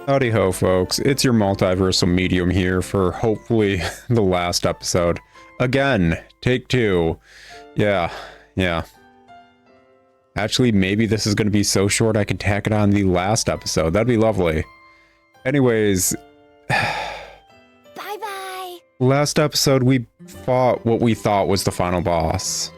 Howdy ho, folks. It's your multiversal medium here for hopefully the last episode. Again, take two. Yeah. Actually, maybe this is going to be so short I can tack it on the last episode. That'd be lovely. Anyways. Bye-bye. Last episode, we fought what we thought was the final boss.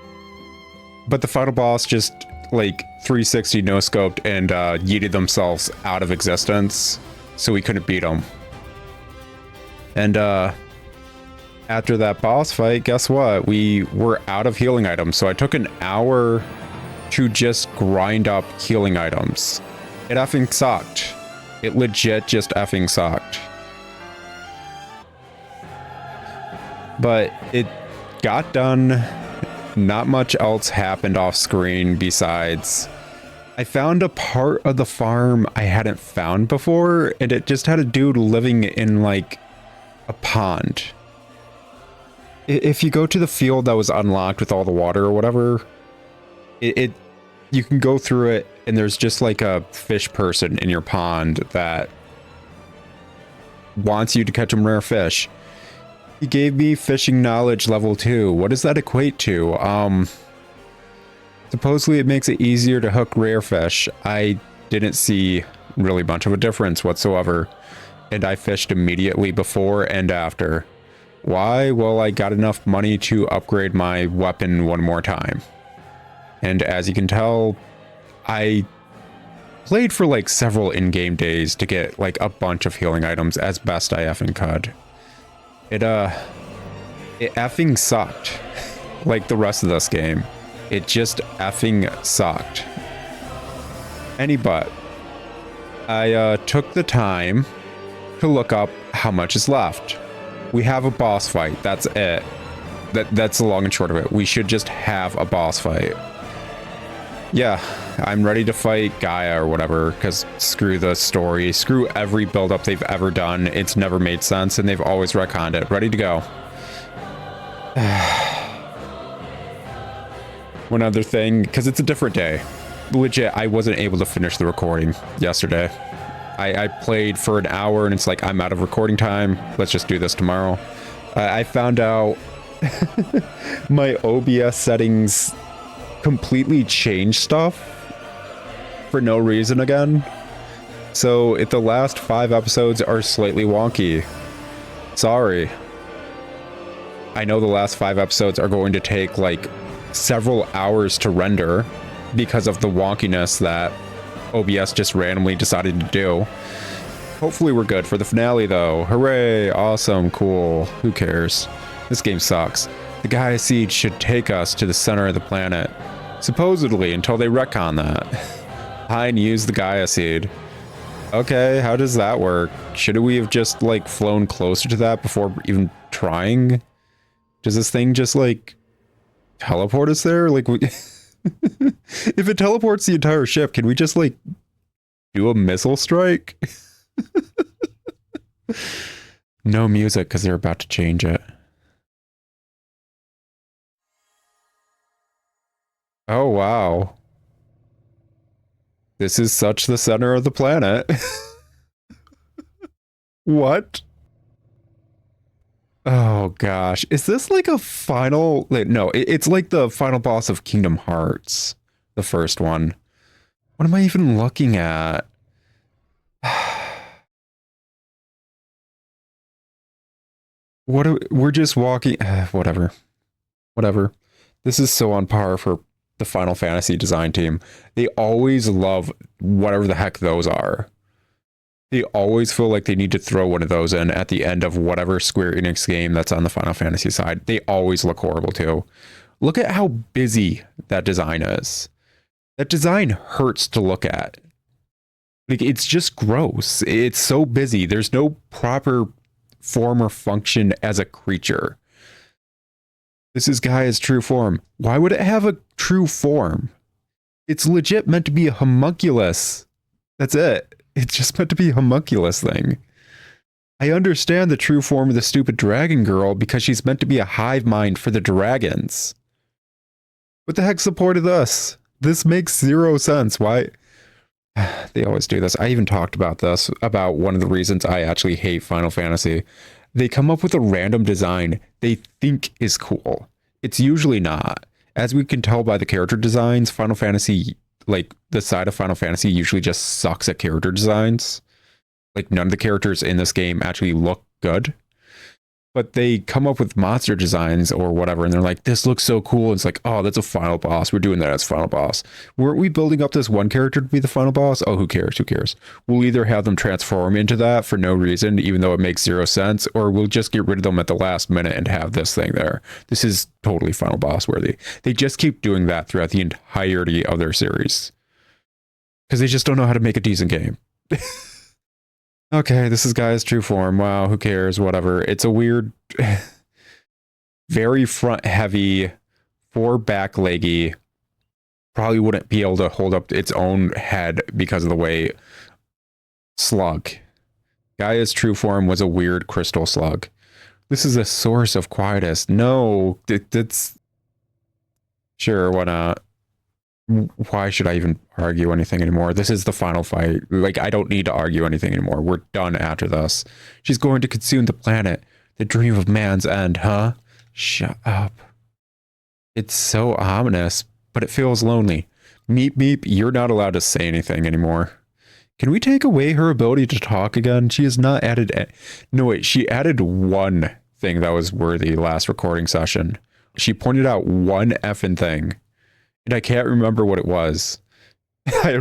But the final boss just, like, 360 no-scoped and yeeted themselves out of existence. So we couldn't beat them. And after that boss fight, guess what? We were out of healing items. So I took an hour to just grind up healing items. It effing sucked. It legit just effing sucked. But it got done. Not much else happened off screen besides I found a part of the farm I hadn't found before, and it just had a dude living in, like, a pond. If you go to the field that was unlocked with all the water or whatever, you can go through it, and there's just, like, a fish person in your pond that wants you to catch some rare fish. He gave me fishing knowledge level 2. What does that equate to? Supposedly it makes it easier to hook rare fish. I didn't see really much of a difference whatsoever. And I fished immediately before and after. Why? Well, I got enough money to upgrade my weapon one more time. And as you can tell, I played for like several in-game days to get like a bunch of healing items as best I effing could. It effing sucked. Like the rest of this game. It just effing sucked. But I took the time to look up how much is left. We have a boss fight. That's it. That's the long and short of it. We should just have a boss fight. Yeah, I'm ready to fight Gaia or whatever, because screw the story. Screw every build-up they've ever done. It's never made sense, and they've always retconned it. Ready to go. One other thing, because it's a different day. Legit, I wasn't able to finish the recording yesterday. I played for an hour and it's like, I'm out of recording time. Let's just do this tomorrow. I found out my OBS settings completely changed stuff for no reason again. So if the last 5 episodes are slightly wonky, sorry. I know the last 5 episodes are going to take like several hours to render because of the wonkiness that OBS just randomly decided to do. Hopefully we're good for the finale though. Hooray, awesome, cool. Who cares? This game sucks. The Gaia Siege should take us to the center of the planet. Supposedly, until they retcon that. Pine used the Gaia Seed. Okay, how does that work? Should we have just like flown closer to that before even trying? Does this thing just like teleport us there? Like, if it teleports the entire ship, can we just like do a missile strike? No music because they're about to change it. Oh wow, this is such the center of the planet. What? Oh gosh, is this like a final? No, it's like the final boss of Kingdom Hearts, the first one. What am I even looking at? We're just walking. Whatever. This is so on par for the Final Fantasy design team. They always love whatever the heck those are. They always feel like they need to throw one of those in at the end of whatever Square Enix game that's on the Final Fantasy side. They always look horrible too. Look at how busy that design is. That design hurts to look at. Like, it's just gross. It's so busy. There's no proper form or function as a creature. This is Gaia's true form. Why would it have a true form? It's legit meant to be a homunculus. That's it. It's just meant to be a homunculus thing. I understand the true form of the stupid dragon girl because she's meant to be a hive mind for the dragons. What the heck's the point of this? This makes zero sense. Why? They always do this. I even talked about this, about one of the reasons I actually hate Final Fantasy. They come up with a random design they think is cool. It's usually not. As we can tell by the character designs, Final Fantasy, like the side of Final Fantasy usually just sucks at character designs. Like none of the characters in this game actually look good. But they come up with monster designs or whatever, and they're like, this looks so cool. It's like, oh, that's a final boss. We're doing that as final boss. Weren't we building up this one character to be the final boss? Oh, who cares? Who cares? We'll either have them transform into that for no reason, even though it makes zero sense, or we'll just get rid of them at the last minute and have this thing there. This is totally final boss worthy. They just keep doing that throughout the entirety of their series. Because they just don't know how to make a decent game. Okay, this is Gaia's true form. Wow, who cares? Whatever. It's a weird, very front heavy, 4 back leggy. Probably wouldn't be able to hold up its own head because of the way. Slug. Gaia's true form was a weird crystal slug. This is a source of quietus. No, it's sure, why not? Why should I even argue anything anymore? This is the final fight. Like, I don't need to argue anything anymore. We're done after this. She's going to consume the planet. The dream of man's end, huh? Shut up. It's so ominous, but it feels lonely. Meep Meep, you're not allowed to say anything anymore. Can we take away her ability to talk again? She has not added... No, wait, she added one thing that was worthy last recording session. She pointed out one effing thing. And I can't remember what it was. I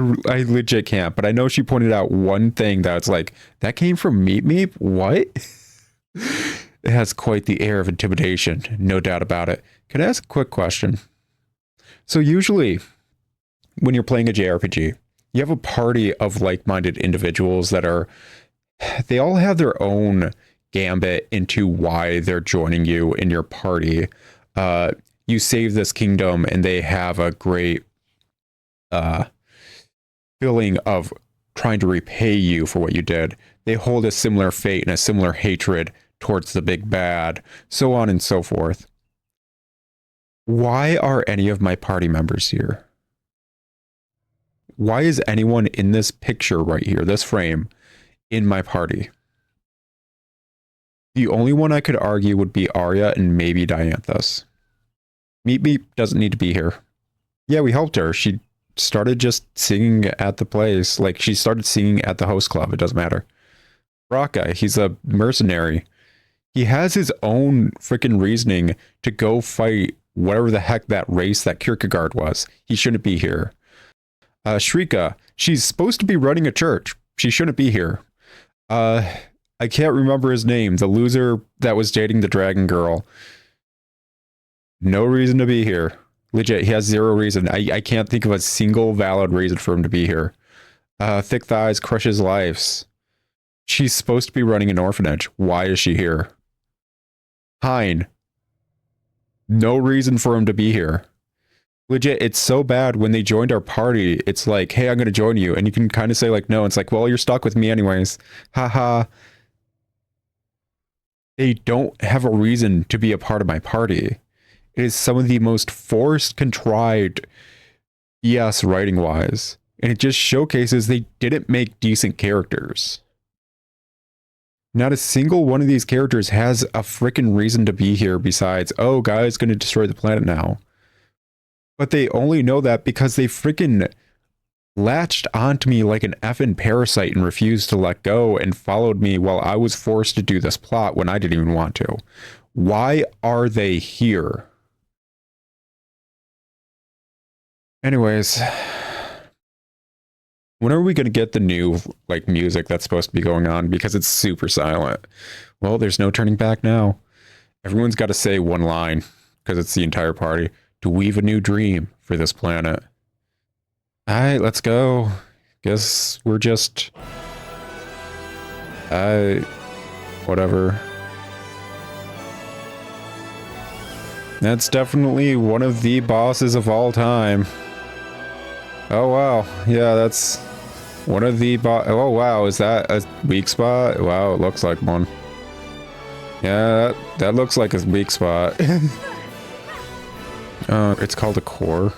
legit can't, but I know she pointed out one thing that's like, that came from Meep Meep? What? It has quite the air of intimidation, no doubt about it. Can I ask a quick question? So usually, when you're playing a JRPG, you have a party of like-minded individuals that are, they all have their own gambit into why they're joining you in your party. You save this kingdom and they have a great feeling of trying to repay you for what you did. They hold a similar fate and a similar hatred towards the big bad, so on and so forth. Why are any of my party members here? Why is anyone in this picture right here, this frame, in my party? The only one I could argue would be Aria and maybe Dianthus. Meep Meep doesn't need to be here. Yeah, we helped her. She started just singing at the place. Like, she started singing at the host club. It doesn't matter. Shrika, he's a mercenary. He has his own freaking reasoning to go fight whatever the heck that race that Kierkegaard was. He shouldn't be here. Shrika, she's supposed to be running a church. She shouldn't be here. I can't remember his name. The loser that was dating the dragon girl. No reason to be here. Legit, he has zero reason. I can't think of a single valid reason for him to be here. Thick Thighs crushes lives. She's supposed to be running an orphanage. Why is she here? Hein. No reason for him to be here. Legit, it's so bad when they joined our party. It's like, hey, I'm going to join you. And you can kind of say like, no. It's like, well, you're stuck with me anyways. Haha. They don't have a reason to be a part of my party. It is some of the most forced, contrived BS writing-wise. And it just showcases they didn't make decent characters. Not a single one of these characters has a freaking reason to be here besides, oh, Gaia's going to destroy the planet now. But they only know that because they freaking latched onto me like an effing parasite and refused to let go and followed me while I was forced to do this plot when I didn't even want to. Why are they here? Anyways, when are we going to get the new like music that's supposed to be going on? Because it's super silent. Well, there's no turning back now. Everyone's got to say one line because it's the entire party. To weave a new dream for this planet. All right, let's go. Guess we're just... whatever. That's definitely one of the bosses of all time. Oh, wow. Yeah, that's one of the oh, wow. Is that a weak spot? Wow, it looks like one. Yeah, that looks like a weak spot. It's called a core.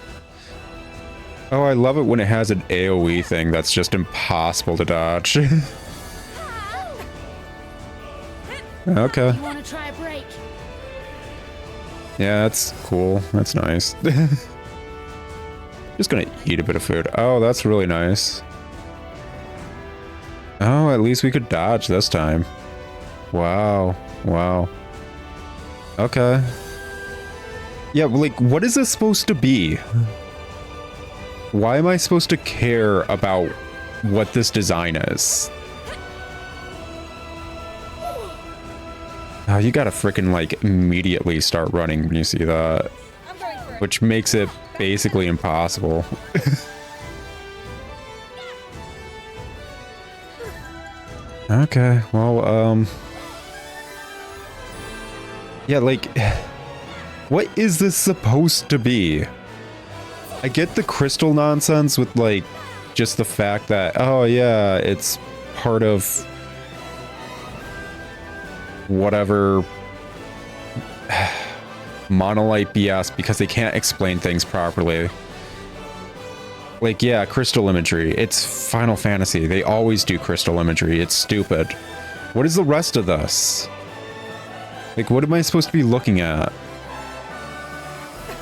Oh, I love it when it has an AoE thing that's just impossible to dodge. Okay. You want to try a break? Yeah, that's cool. That's nice. Just gonna eat a bit of food. Oh, that's really nice. Oh, at least we could dodge this time. Wow. Wow. Okay. Yeah, like, what is this supposed to be? Why am I supposed to care about what this design is? Oh, you gotta freaking, like, immediately start running when you see that. Which makes it basically impossible. Okay, well, yeah, like, what is this supposed to be? I get the crystal nonsense with, like, just the fact that, oh yeah, it's part of whatever monolith BS because they can't explain things properly. Like, yeah, crystal imagery. It's Final Fantasy. They always do crystal imagery. It's stupid. What is the rest of this? Like, what am I supposed to be looking at?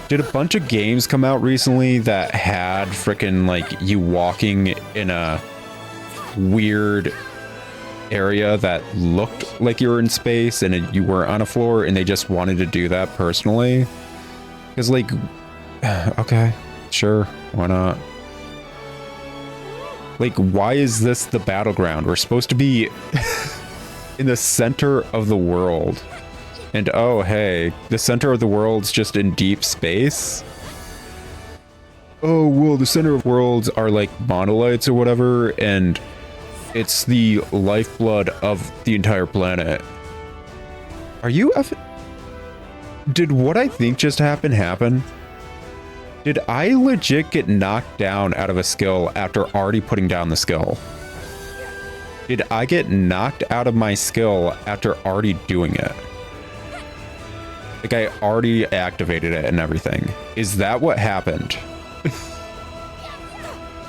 Did a bunch of games come out recently that had frickin' like you walking in a weird area that looked like you were in space and you were on a floor and they just wanted to do that personally? Because like, okay, sure, why not? Like, why is this the battleground? We're supposed to be in the center of the world. And oh, hey, the center of the world's just in deep space? Oh, well, the center of worlds are like monolites or whatever, and it's the lifeblood of the entire planet. Are you Did what I think just happen? Did I legit get knocked down out of a skill after already putting down the skill? Did I get knocked out of my skill after already doing it? Like, I already activated it and everything. Is that what happened?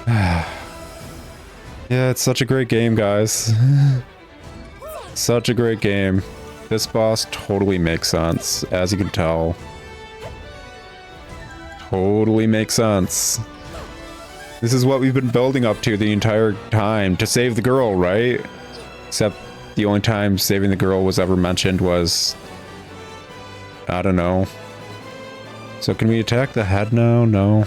Yeah, it's such a great game, guys. Such a great game. This boss totally makes sense, as you can tell. Totally makes sense. This is what we've been building up to the entire time, to save the girl, right? Except the only time saving the girl was ever mentioned was... I don't know. So can we attack the head now? No.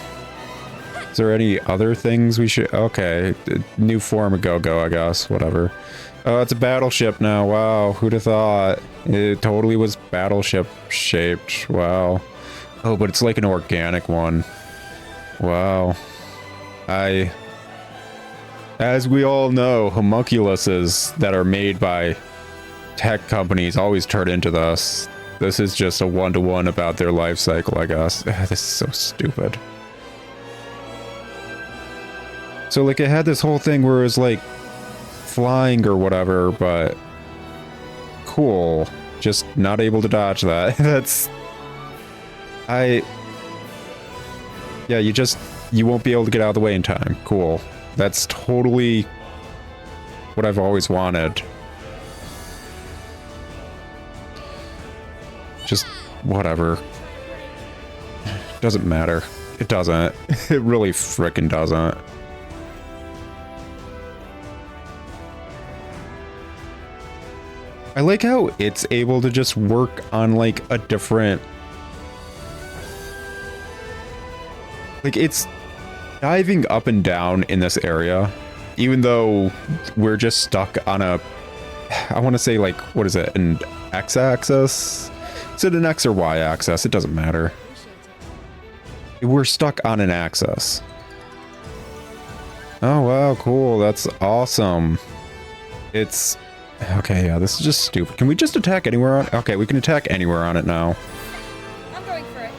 Is there any other things we should... Okay. New form of Go-Go, I guess. Whatever. Oh, it's a battleship now. Wow. Who'd have thought? It totally was battleship shaped. Wow. Oh, but it's like an organic one. Wow. As we all know, homunculuses that are made by tech companies always turn into this. This is just a one-to-one about their life cycle, I guess. This is so stupid. So, like, it had this whole thing where it was, like, flying or whatever, but... Cool. Just not able to dodge that. That's... Yeah, you won't be able to get out of the way in time. Cool. That's totally what I've always wanted. Just whatever. Doesn't matter. It doesn't. It really frickin' doesn't. I like how it's able to just work on like a different... Like, it's diving up and down in this area, even though we're just stuck on a... I want to say, like, what is it? An x-axis? Is it an x or y-axis? It doesn't matter. We're stuck on an axis. Oh, wow, cool. That's awesome. It's... Okay, yeah, this is just stupid. Can we just attack anywhere on... Okay, we can attack anywhere on it now. I'm going for it.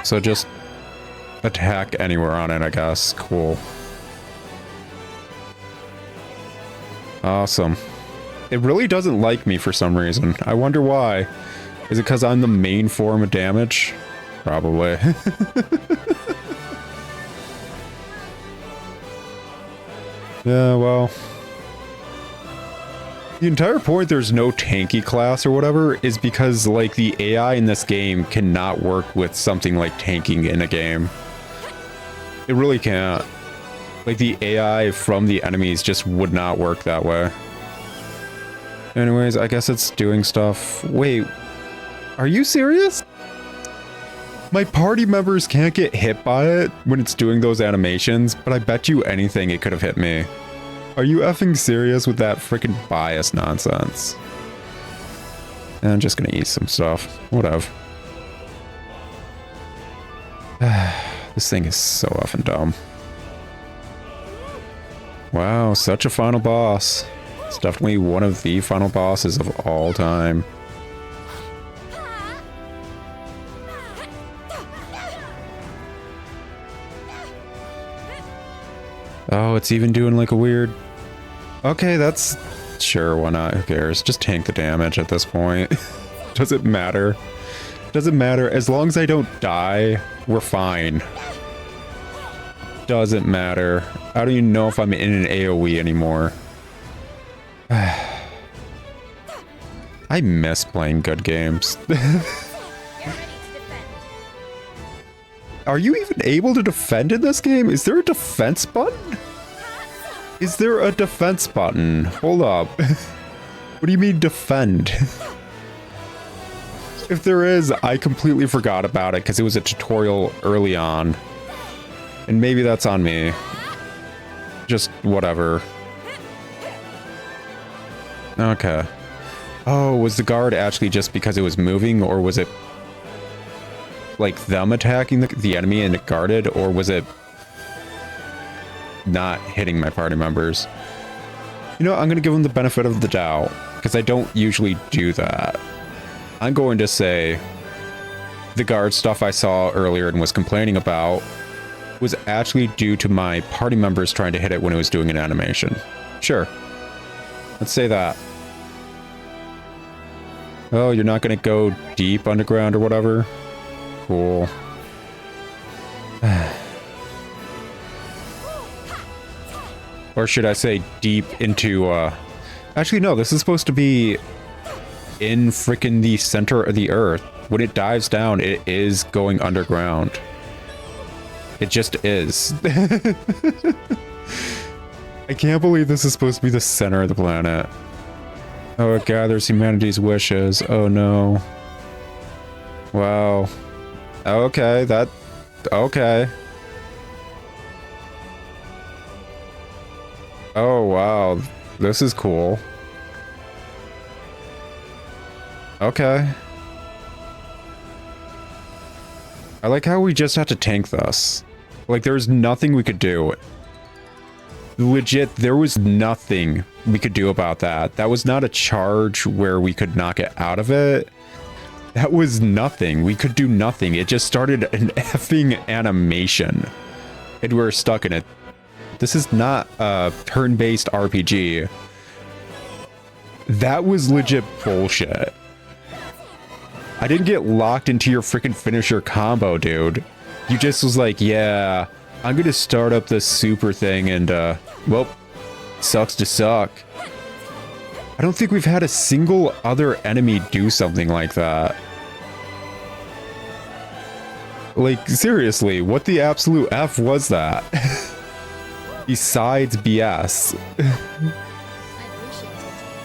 So just... attack anywhere on it, I guess. Cool. Awesome. It really doesn't like me for some reason. I wonder why. Is it because I'm the main form of damage? Probably. Yeah, well. The entire point there's no tanky class or whatever is because, like, the AI in this game cannot work with something like tanking in a game. It really can't. Like, the AI from the enemies just would not work that way. Anyways, I guess it's doing stuff. Wait, are you serious? My party members can't get hit by it when it's doing those animations, but I bet you anything it could have hit me. Are you effing serious with that freaking bias nonsense? I'm just gonna eat some stuff. Whatever. This thing is so effing dumb. Wow, such a final boss. It's definitely one of the final bosses of all time. Oh, it's even doing like a weird... Okay, that's... Sure, why not? Who cares? Just tank the damage at this point. Doesn't matter. Doesn't matter. As long as I don't die, we're fine. Doesn't matter. I don't even know if I'm in an AoE anymore. I miss playing good games. Are you even able to defend in this game? Is there a defense button? Is there a defense button? Hold up. What do you mean defend? If there is, I completely forgot about it because it was a tutorial early on. And maybe that's on me. Just whatever. Okay. Oh, was the guard actually just because it was moving, or was it like them attacking the enemy and it guarded, or was it not hitting my party members? You know, I'm gonna give them the benefit of the doubt because I don't usually do that. I'm going to say the guard stuff I saw earlier and was complaining about was actually due to my party members trying to hit it when it was doing an animation. Sure. Let's say that. Oh, you're not gonna go deep underground or whatever? Cool. Or should I say deep into, Actually, no, this is supposed to be in frickin' the center of the earth. When it dives down, it is going underground. It just is. I can't believe this is supposed to be the center of the planet. Oh, it gathers humanity's wishes. Oh, no. Wow. Okay, that... Okay. Oh, wow. This is cool. Okay. I like how we just had to tank this. Like, there's nothing we could do. Legit, there was nothing we could do about that. That was not a charge where we could knock it out of it. That was nothing. We could do nothing. It just started an effing animation. And we were stuck in it. This is not a turn-based RPG. That was legit bullshit. I didn't get locked into your freaking finisher combo, dude. You just was like, yeah, I'm gonna start up this super thing and, well, sucks to suck. I don't think we've had a single other enemy do something like that. Like, seriously, what the absolute F was that? Besides BS.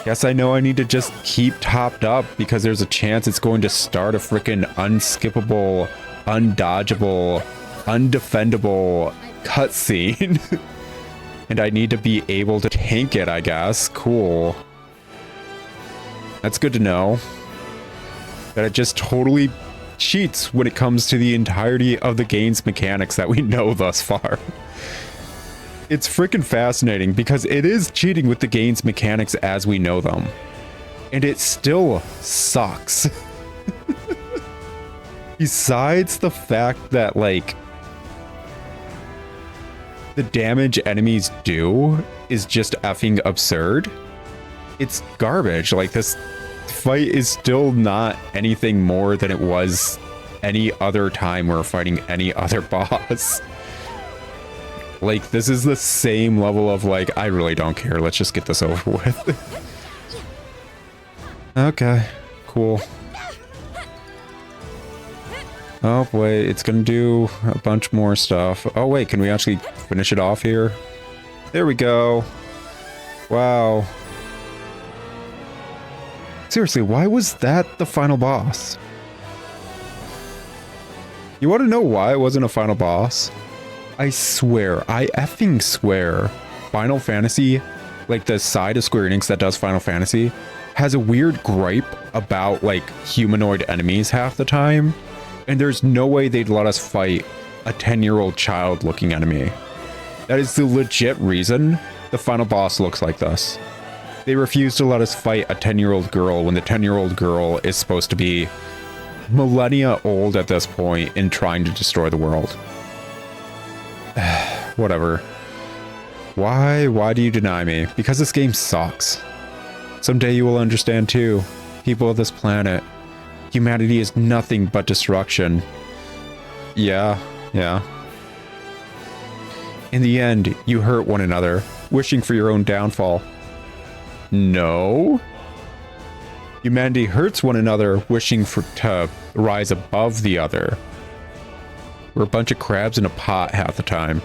Guess I know I need to just keep topped up because there's a chance it's going to start a freaking unskippable, undodgeable, undefendable cutscene. And I need to be able to tank it, I guess. Cool. That's good to know. That it just totally cheats when it comes to the entirety of the game's mechanics that we know thus far. It's freaking fascinating because it is cheating with the game's mechanics as we know them. And it still sucks. Besides the fact that, like, the damage enemies do is just effing absurd. It's garbage. Like, this fight is still not anything more than it was any other time we're fighting any other boss. Like, this is the same level of, like, I really don't care. Let's just get this over with. Okay, cool. Oh, wait, it's gonna do a bunch more stuff. Oh, wait, can we actually finish it off here? There we go. Wow. Seriously, why was that the final boss? You want to know why it wasn't a final boss? I swear, I effing swear, Final Fantasy, like the side of Square Enix that does Final Fantasy, has a weird gripe about like humanoid enemies half the time, and there's no way they'd let us fight a 10-year-old child looking enemy. That is the legit reason the final boss looks like this. They refuse to let us fight a 10-year-old girl when the 10-year-old girl is supposed to be millennia old at this point and trying to destroy the world. Whatever. Why do you deny me? Because this game sucks. Someday you will understand too. People of this planet. Humanity is nothing but destruction. Yeah. In the end, you hurt one another, wishing for your own downfall. No. Humanity hurts one another, wishing to rise above the other. We're a bunch of crabs in a pot half the time.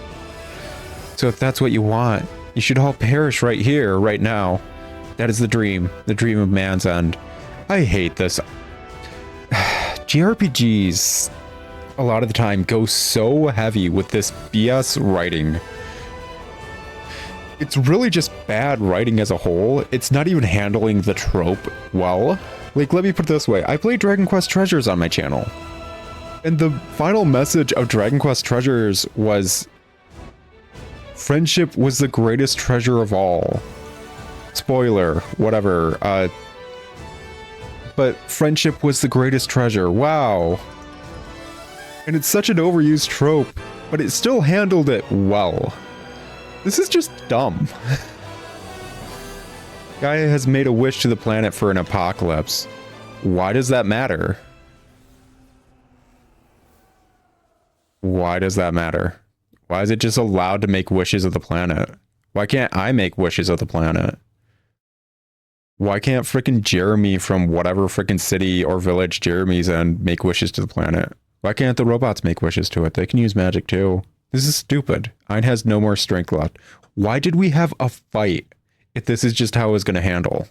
So if that's what you want, you should all perish right here, right now. That is the dream of man's end. I hate this. JRPGs, a lot of the time, go so heavy with this BS writing. It's really just bad writing as a whole. It's not even handling the trope well. Like, let me put it this way. I played Dragon Quest Treasures on my channel. And the final message of Dragon Quest Treasures was, friendship was the greatest treasure of all. Spoiler, whatever. But friendship was the greatest treasure. Wow. And it's such an overused trope, but it still handled it well. This is just dumb. Gaia has made a wish to the planet for an apocalypse. Why does that matter? Why does that matter? Why is it just allowed to make wishes of the planet? Why can't I make wishes of the planet? Why can't frickin' Jeremy from whatever frickin' city or village Jeremy's in make wishes to the planet? Why can't the robots make wishes to it? They can use magic too. This is stupid. Ein has no more strength left. Why did we have a fight if this is just how it was going to handle?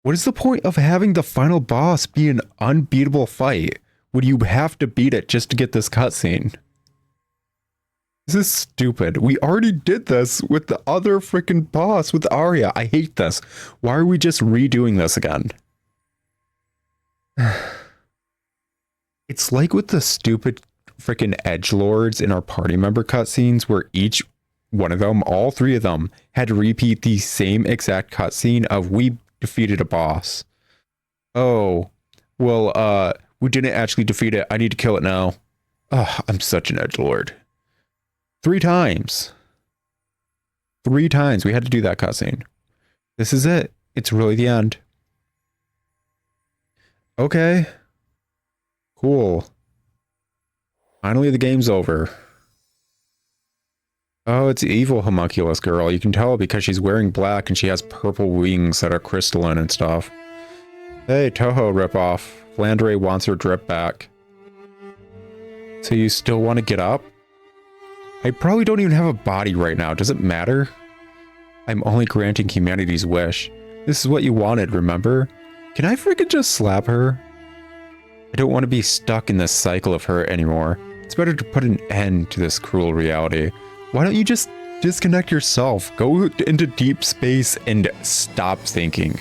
What is the point of having the final boss be an unbeatable fight when you have to beat it just to get this cutscene? This is stupid. We already did this with the other freaking boss with Aria. I hate this. Why are we just redoing this again? It's like with the stupid freaking edgelords in our party member cutscenes where each one of them, all three of them, had to repeat the same exact cutscene of we defeated a boss. Oh, well, we didn't actually defeat it. I need to kill it now. Ugh, I'm such an edgelord. 3 times. 3 times we had to do that cutscene. This is it. It's really the end. Okay. Cool. Finally, the game's over. Oh, it's evil homunculus girl. You can tell because she's wearing black and she has purple wings that are crystalline and stuff. Hey, Toho ripoff. Flandre wants her drip back. So you still want to get up? I probably don't even have a body right now. Does it matter? I'm only granting humanity's wish. This is what you wanted, remember? Can I freaking just slap her? I don't want to be stuck in this cycle of hurt anymore. It's better to put an end to this cruel reality. Why don't you just disconnect yourself? Go into deep space and stop thinking.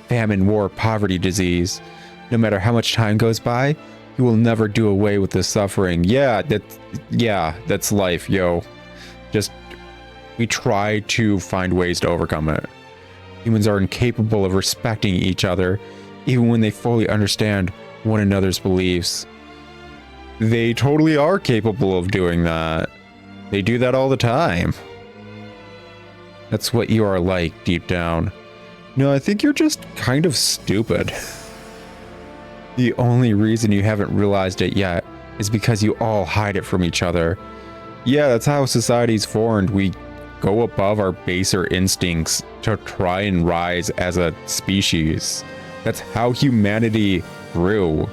Famine, war, poverty, disease. No matter how much time goes by, you will never do away with the suffering. Yeah, that's life, yo. Just, we try to find ways to overcome it. Humans are incapable of respecting each other, even when they fully understand one another's beliefs. They totally are capable of doing that. They do that all the time. That's what you are like deep down. No, I think you're just kind of stupid. The only reason you haven't realized it yet is because you all hide it from each other. Yeah, that's how society's formed. We go above our baser instincts to try and rise as a species. That's how humanity grew.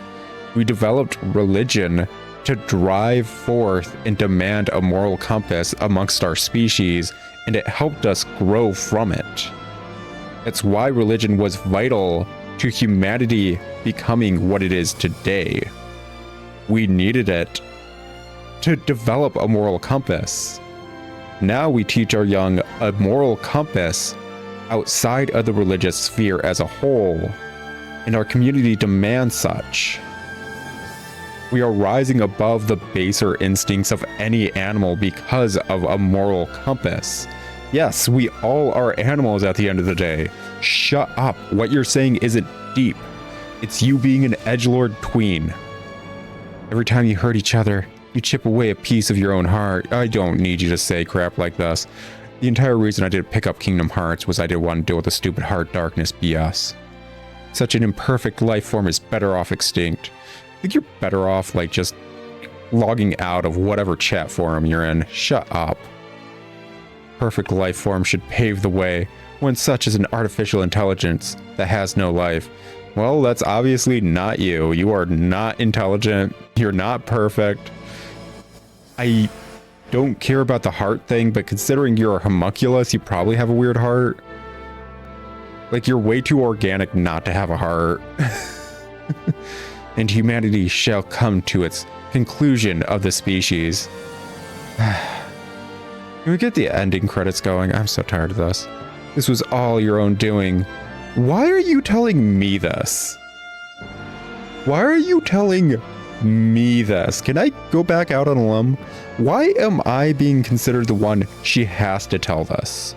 We developed religion to drive forth and demand a moral compass amongst our species, and it helped us grow from it. That's why religion was vital to humanity becoming what it is today. We needed it to develop a moral compass. Now we teach our young a moral compass outside of the religious sphere as a whole, and our community demands such. We are rising above the baser instincts of any animal because of a moral compass. Yes, we all are animals at the end of the day. Shut up. What you're saying isn't deep. It's you being an edgelord tween. Every time you hurt each other, you chip away a piece of your own heart. I don't need you to say crap like this. The entire reason I didn't pick up Kingdom Hearts was I didn't want to deal with the stupid Heart Darkness BS. Such an imperfect life form is better off extinct. I think you're better off like just logging out of whatever chat forum you're in. Shut up. Perfect life form should pave the way when such is an artificial intelligence that has no life. Well, that's obviously not you. You are not intelligent. You're not perfect. I don't care about the heart thing, but considering you're a homunculus, you probably have a weird heart. Like, you're way too organic not to have a heart. And humanity shall come to its conclusion of the species. Can we get the ending credits going? I'm so tired of this. This was all your own doing. Why are you telling me this? Why are you telling me this? Can I go back out on a limb? Why am I being considered the one she has to tell this?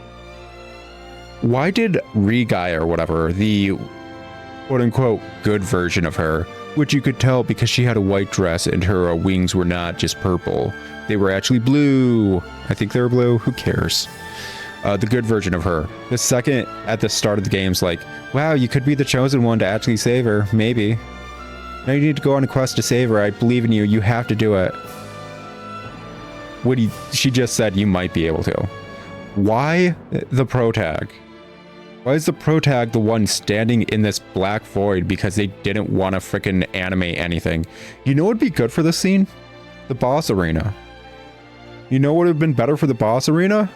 Why did Regai or whatever, the quote-unquote good version of her, which you could tell because she had a white dress and her wings were not just purple, they were actually blue. I think they were blue. Who cares? The good version of her. The second at the start of the game's like, wow, you could be the chosen one to actually save her. Maybe. Now you need to go on a quest to save her. I believe in you. You have to do it. She just said you might be able to. Why the protag? Why is the protag the one standing in this black void because they didn't want to frickin' animate anything? You know what would be good for this scene? The boss arena. You know what would have been better for the boss arena?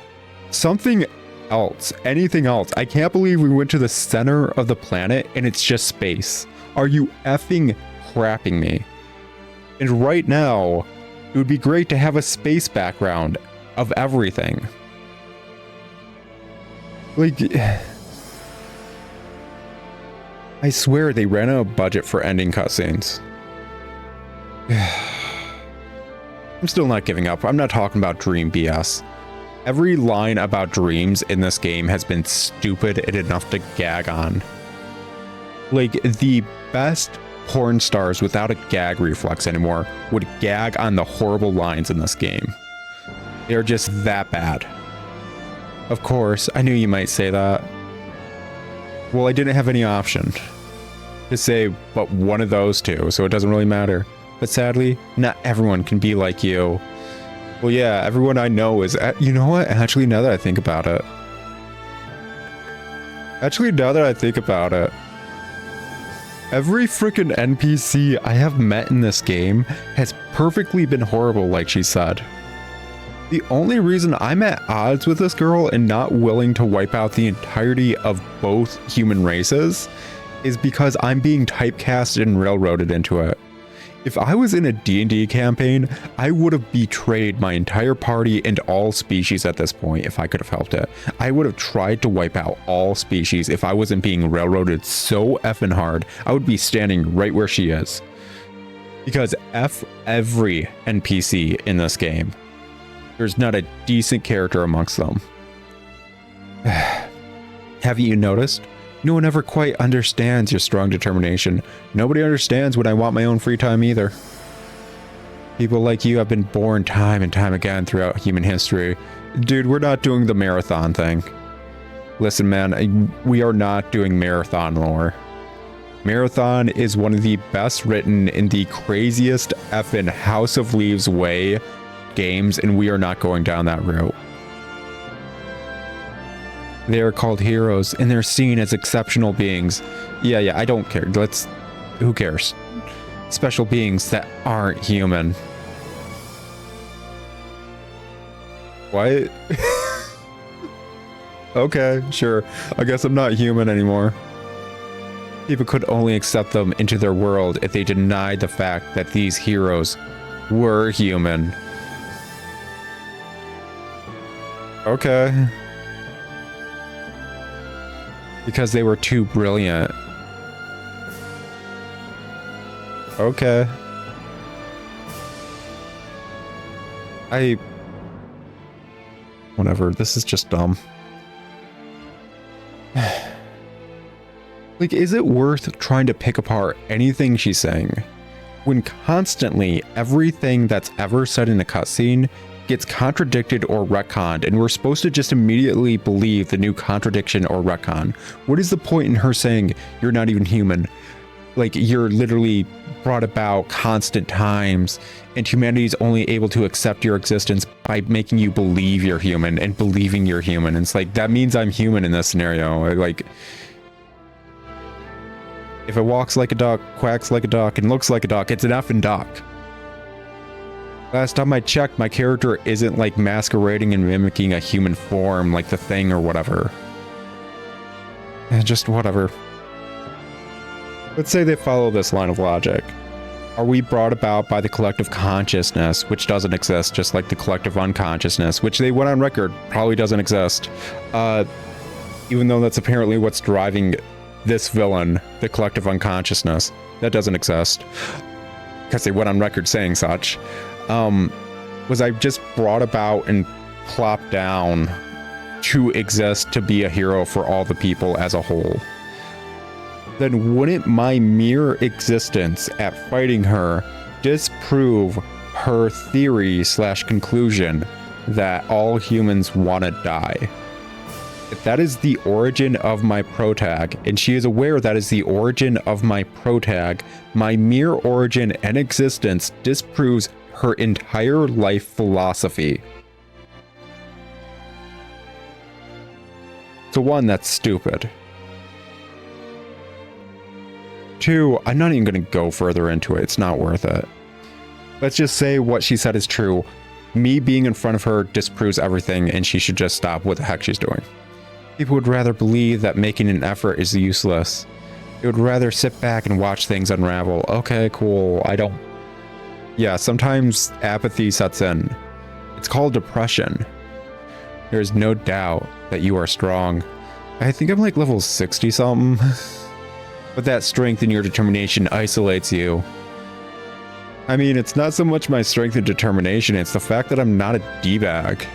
Something else. Anything else. I can't believe we went to the center of the planet and it's just space. Are you effing crapping me? And right now, it would be great to have a space background of everything. Like, I swear they ran out of budget for ending cutscenes. I'm still not giving up. I'm not talking about dream BS. Every line about dreams in this game has been stupid and enough to gag on. Like, the best porn stars without a gag reflex anymore would gag on the horrible lines in this game. They're just that bad. Of course, I knew you might say that. Well, I didn't have any option to say but one of those two, so it doesn't really matter. But sadly, not everyone can be like you. Well, yeah, everyone I know is... You know what? Actually, now that I think about it. Every freaking NPC I have met in this game has perfectly been horrible, like she said. The only reason I'm at odds with this girl and not willing to wipe out the entirety of both human races is because I'm being typecast and railroaded into it. If I was in a D&D campaign, I would have betrayed my entire party and all species at this point if I could have helped it. I would have tried to wipe out all species if I wasn't being railroaded so effing hard. I would be standing right where she is. Because F every NPC in this game. There's not a decent character amongst them. Haven't you noticed? No one ever quite understands your strong determination. Nobody understands when I want my own free time either. People like you have been born time and time again throughout human history. Dude, we're not doing the marathon thing. Listen, man, we are not doing marathon lore. Marathon is one of the best written in the craziest effing House of Leaves way games, and we are not going down that route. They are called heroes, and they're seen as exceptional beings. Yeah, I don't care. Who cares? Special beings that aren't human. What? Okay, sure. I guess I'm not human anymore. People could only accept them into their world if they denied the fact that these heroes were human. Okay. Because they were too brilliant. Okay. Whatever, this is just dumb. Like, is it worth trying to pick apart anything she's saying when constantly everything that's ever said in a cutscene gets contradicted or retconned, and we're supposed to just immediately believe the new contradiction or retcon? What is the point in her saying you're not even human? Like, you're literally brought about constant times, and humanity is only able to accept your existence by making you believe you're human and believing you're human. And it's like, that means I'm human in this scenario. Like, if it walks like a duck, quacks like a duck, and looks like a duck, it's an effing duck. Last time I checked, my character isn't like masquerading and mimicking a human form like the Thing or whatever. Just whatever. Let's say they follow this line of logic. Are we brought about by the collective consciousness, which doesn't exist, just like the collective unconsciousness, which they went on record probably doesn't exist, even though that's apparently what's driving this villain, the collective unconsciousness. That doesn't exist because they went on record saying such. Was I just brought about and plopped down to exist to be a hero for all the people as a whole? Then wouldn't my mere existence at fighting her disprove her theory / conclusion that all humans want to die? If that is the origin of my protag, and she is aware that is the origin of my protag, my mere origin and existence disproves her entire life philosophy. So one, that's stupid. Two, I'm not even going to go further into it. It's not worth it. Let's just say what she said is true. Me being in front of her disproves everything, and she should just stop what the heck she's doing. People would rather believe that making an effort is useless. They would rather sit back and watch things unravel. Okay, cool. Yeah, sometimes apathy sets in. It's called depression. There's no doubt that you are strong. I think I'm like level 60 something. But that strength in your determination isolates you. I mean, it's not so much my strength and determination, it's the fact that I'm not a D-bag.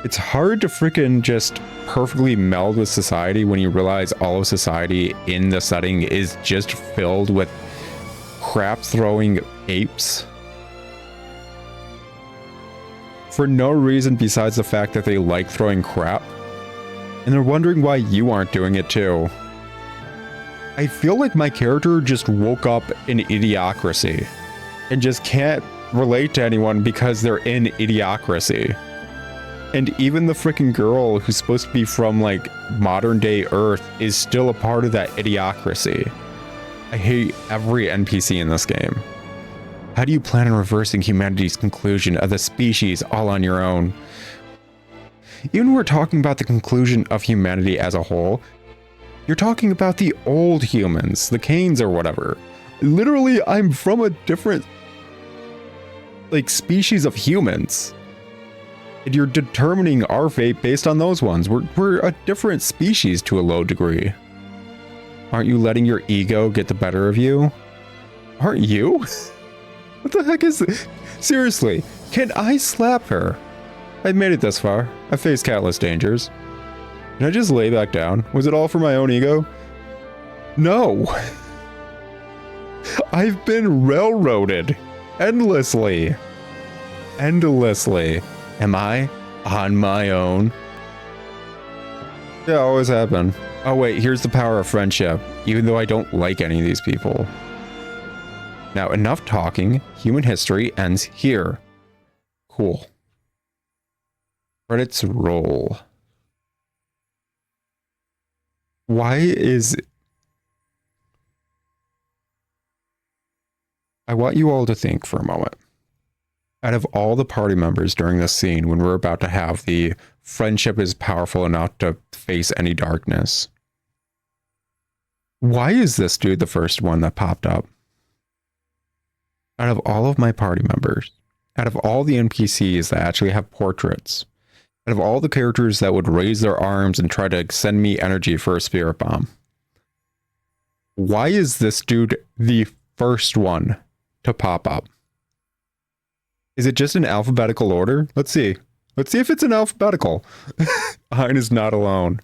It's hard to freaking just perfectly meld with society when you realize all of society in the setting is just filled with crap-throwing apes. For no reason besides the fact that they like throwing crap. And they're wondering why you aren't doing it too. I feel like my character just woke up in Idiocracy and just can't relate to anyone because they're in Idiocracy. And even the freaking girl who's supposed to be from like modern day Earth is still a part of that Idiocracy. I hate every NPC in this game. How do you plan on reversing humanity's conclusion of the species all on your own? Even when we're talking about the conclusion of humanity as a whole, you're talking about the old humans, the Canes or whatever. Literally, I'm from a different like species of humans. And you're determining our fate based on those ones. We're a different species to a low degree. Aren't you letting your ego get the better of you? Aren't you? What the heck is this? Seriously, can I slap her? I've made it this far. I faced countless dangers. Can I just lay back down? Was it all for my own ego? No. I've been railroaded endlessly. Endlessly. Am I on my own? Yeah, always have been. Oh wait, here's the power of friendship, even though I don't like any of these people. Now, enough talking. Human history ends here. Cool. Credits roll. Why is... I want you all to think for a moment. Out of all the party members during this scene, when we're about to have the friendship is powerful enough to face any darkness, why is this dude the first one that popped up? Out of all of my party members, out of all the NPCs that actually have portraits, out of all the characters that would raise their arms and try to send me energy for a spirit bomb, why is this dude the first one to pop up? Is it just in alphabetical order? Let's see. Let's see if it's in alphabetical. Hein is not alone.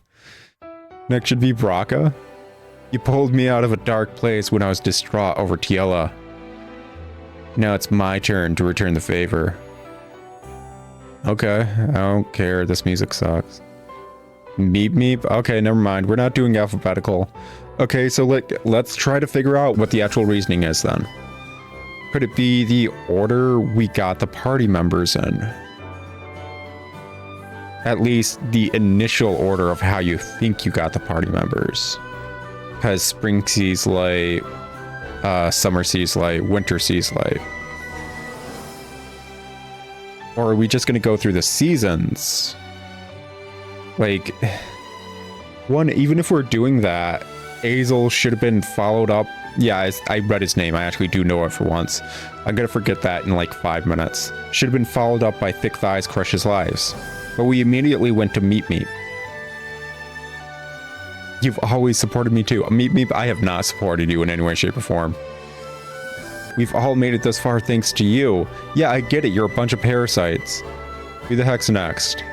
Next should be Braca. You pulled me out of a dark place when I was distraught over Tiela. Now it's my turn to return the favor. Okay, I don't care. This music sucks. Meep meep. Okay, never mind. We're not doing alphabetical. Okay, so let's try to figure out what the actual reasoning is then. Could it be the order we got the party members in? At least the initial order of how you think you got the party members. Because spring sees light, summer sees light, winter sees light. Or are we just going to go through the seasons? Like, one, even if we're doing that, Azel should have been followed up. Yeah, I read his name. I actually do know it for once. I'm going to forget that in like 5 minutes. Should have been followed up by Thick Thighs Crushes Lives. But we immediately went to Meep Meep. You've always supported me too. Meep Meep, I have not supported you in any way, shape, or form. We've all made it this far thanks to you. Yeah, I get it. You're a bunch of parasites. Who the heck's next?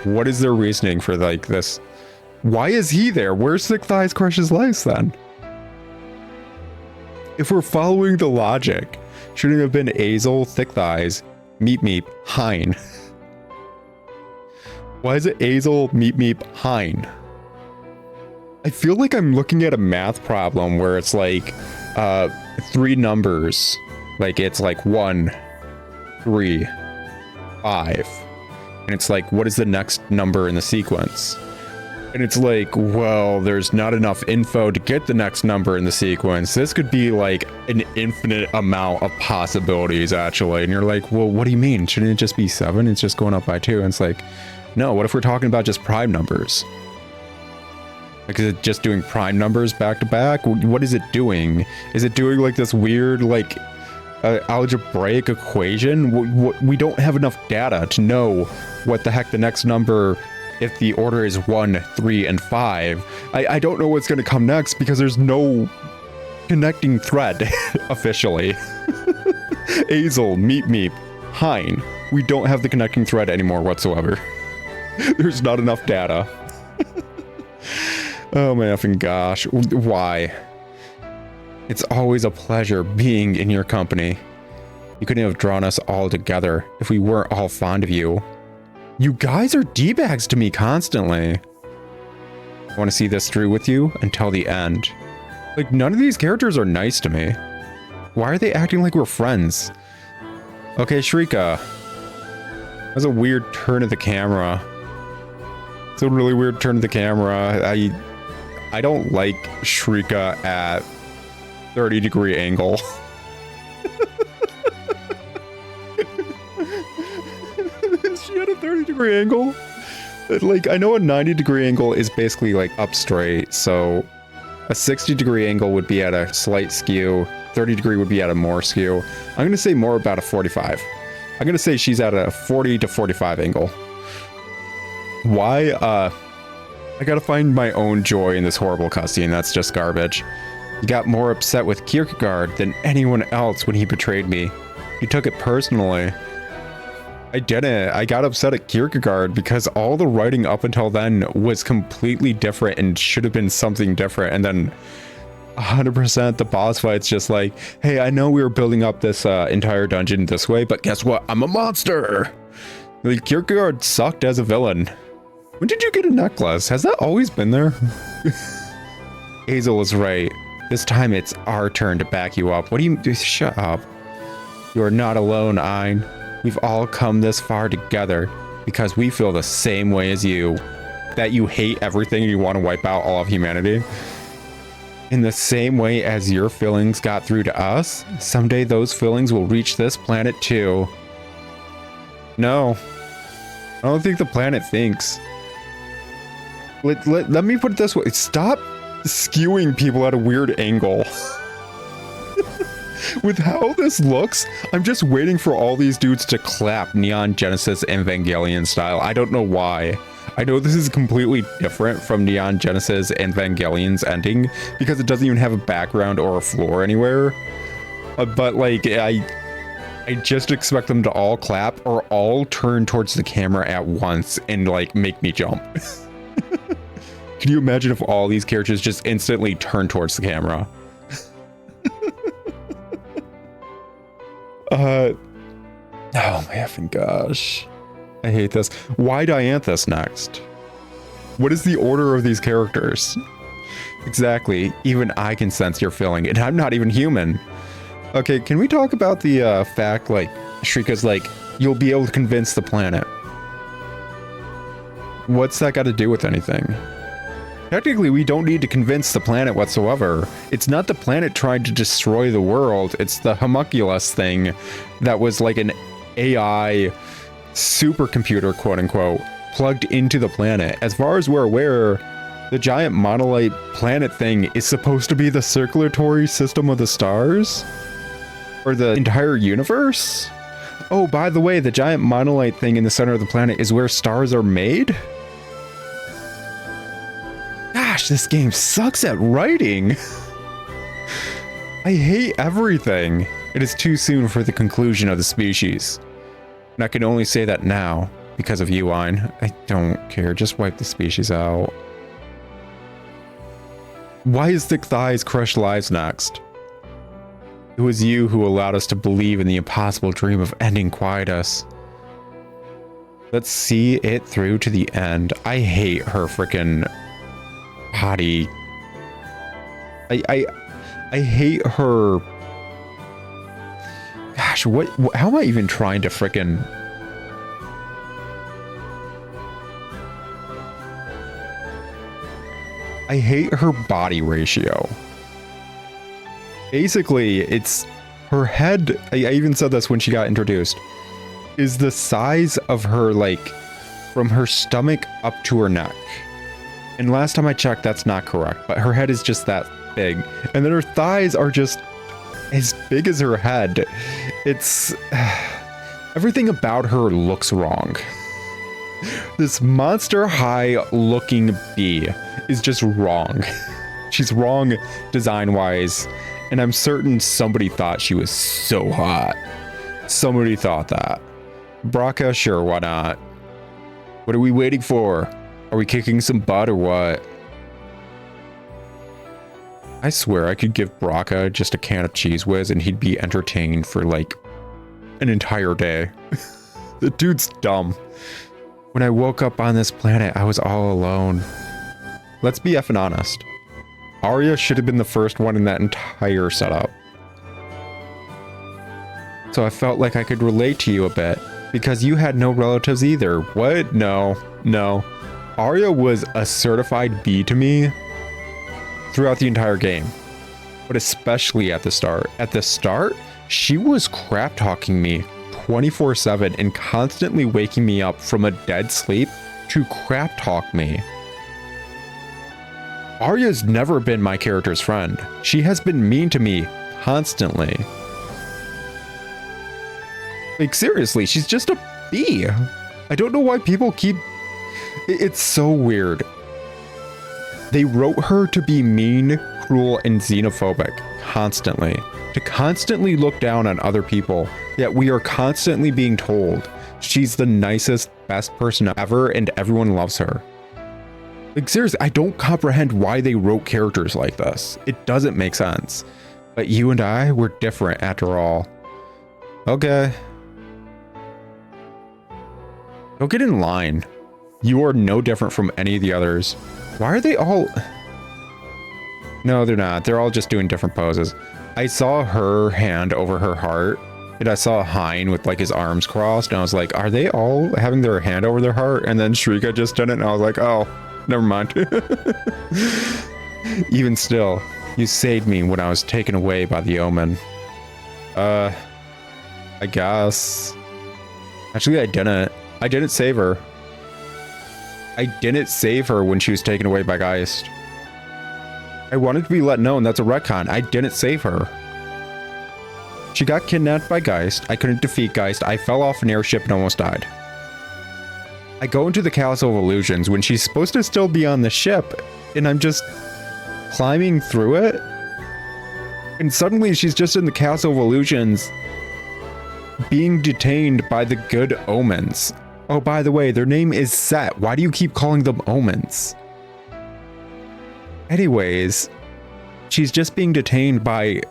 What is their reasoning for like this? Why is he there? Where's Thick Thighs Crushes Lives then? If we're following the logic, shouldn't it have been Azel, Thick Thighs, Meep Meep, Hein? Why is it Azel, Meep Meep, Hein? I feel like I'm looking at a math problem where it's like 3 numbers. Like it's like 1, 3, 5. And it's like, what is the next number in the sequence? And it's like, well, there's not enough info to get the next number in the sequence. This could be like an infinite amount of possibilities, actually. And you're like, well, what do you mean? Shouldn't it just be 7? It's just going up by 2. And it's like, no, what if we're talking about just prime numbers? Like, is it just doing prime numbers back to back? What is it doing? Is it doing like this weird, like, algebraic equation? We don't have enough data to know what the heck the next number, if the order is 1, 3, and 5. I don't know what's going to come next because there's no connecting thread officially. Azel, Meep Meep, Hein. We don't have the connecting thread anymore whatsoever. There's not enough data. Oh my effing gosh. Why? It's always a pleasure being in your company. You couldn't have drawn us all together if we weren't all fond of you. You guys are D-bags to me constantly. I want to see this through with you until the end. Like, none of these characters are nice to me. Why are they acting like we're friends? Okay, Shrika. That's a weird turn of the camera. It's a really weird turn of the camera. I don't like Shrika at 30-degree angle. Is she at a 30-degree angle? Like, I know a 90-degree angle is basically like up straight, so a 60-degree angle would be at a slight skew, 30-degree would be at a more skew. I'm going to say more about a 45. I'm going to say she's at a 40 to 45 angle. Why? I gotta find my own joy in this horrible cutscene. That's just garbage. You got more upset with Kierkegaard than anyone else when he betrayed me. You took it personally. I didn't. I got upset at Kierkegaard because all the writing up until then was completely different and should have been something different. And then 100% the boss fight's just like, hey, I know we were building up this entire dungeon this way, but guess what? I'm a monster. Like, Kierkegaard sucked as a villain. When did you get a necklace? Has that always been there? Azel is right. This time it's our turn to back you up. What do you... Shut up. You are not alone, Ein. We've all come this far together because we feel the same way as you. That you hate everything and you want to wipe out all of humanity. In the same way as your feelings got through to us, someday those feelings will reach this planet too. No. I don't think the planet thinks. Let me put it this way. Stop skewing people at a weird angle. With how this looks, I'm just waiting for all these dudes to clap Neon Genesis Evangelion style. I don't know why. I know this is completely different from Neon Genesis Evangelion's ending because it doesn't even have a background or a floor anywhere. But like, I just expect them to all clap or all turn towards the camera at once and like make me jump. Can you imagine if all these characters just instantly turn towards the camera? Oh my effing gosh. I hate this. Why Dianthus next? What is the order of these characters? Exactly. Even I can sense your feeling, and I'm not even human. Okay, can we talk about the fact, like, Shrika's like, you'll be able to convince the planet. What's that got to do with anything? Technically, we don't need to convince the planet whatsoever. It's not the planet trying to destroy the world. It's the homunculus thing that was like an AI supercomputer, quote unquote, plugged into the planet. As far as we're aware, the giant monolith planet thing is supposed to be the circulatory system of the stars? Or the entire universe? Oh, by the way, the giant monolith thing in the center of the planet is where stars are made? Gosh, this game sucks at writing. I hate everything. It is too soon for the conclusion of the species. And I can only say that now because of you, Wine. I don't care. Just wipe the species out. Why is Thick Thighs Crushed Lives next? It was you who allowed us to believe in the impossible dream of ending Quietus. Let's see it through to the end. I hate her freaking body. I hate her. Gosh, how am I even trying to frickin'... I hate her body ratio. Basically, it's her head, I even said this when she got introduced, is the size of her, like, from her stomach up to her neck. And last time I checked, that's not correct, but her head is just that big. And then her thighs are just as big as her head. It's... everything about her looks wrong. This Monster High looking bee is just wrong. She's wrong design-wise, and I'm certain somebody thought she was so hot. Somebody thought that. Braca, sure, why not? What are we waiting for? Are we kicking some butt or what? I swear I could give Braca just a can of Cheese Whiz and he'd be entertained for like an entire day. The dude's dumb. When I woke up on this planet, I was all alone. Let's be effing honest. Aria should have been the first one in that entire setup. So I felt like I could relate to you a bit, because you had no relatives either. What? No. Aria was a certified B to me throughout the entire game, but especially at the start. At the start, she was crap talking me 24/7 and constantly waking me up from a dead sleep to crap talk me. Aria's never been my character's friend. She has been mean to me constantly. Like, seriously, she's just a bee. I don't know why people keep... It's so weird. They wrote her to be mean, cruel, and xenophobic constantly. To constantly look down on other people, yet we are constantly being told she's the nicest, best person ever and everyone loves her. Like, seriously, I don't comprehend why they wrote characters like this. It doesn't make sense. But you and I were different after all. Okay. Go get in line. You are no different from any of the others. Why are they all... No, they're not. They're all just doing different poses. I saw her hand over her heart, And I saw Hein with like his arms crossed, and I was like, are they all having their hand over their heart? And then Shrika just did it, and I was like, oh, never mind. Even still, you saved me when I was taken away by the omen. I guess. Actually, I didn't. I didn't save her. I didn't save her when she was taken away by Geist. I wanted to be let known that's a retcon. I didn't save her. She got kidnapped by Geist. I couldn't defeat Geist. I fell off an airship and almost died. I go into the Castle of Illusions when she's supposed to still be on the ship, and I'm just climbing through it. And suddenly she's just in the Castle of Illusions being detained by the good omens. Oh, by the way, their name is Set. Why do you keep calling them omens? Anyways, she's just being detained by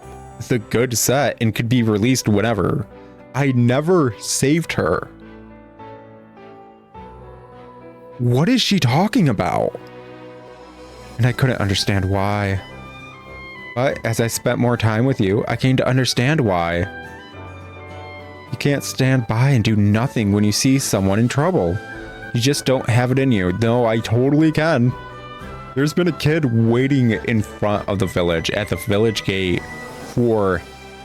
the good Set and could be released whenever. I never saved her. What is she talking about? And I couldn't understand why. But as I spent more time with you, I came to understand why. You can't stand by and do nothing when you see someone in trouble. You just don't have it in you. No, I totally can. There's been a kid waiting in front of the village at the village gate for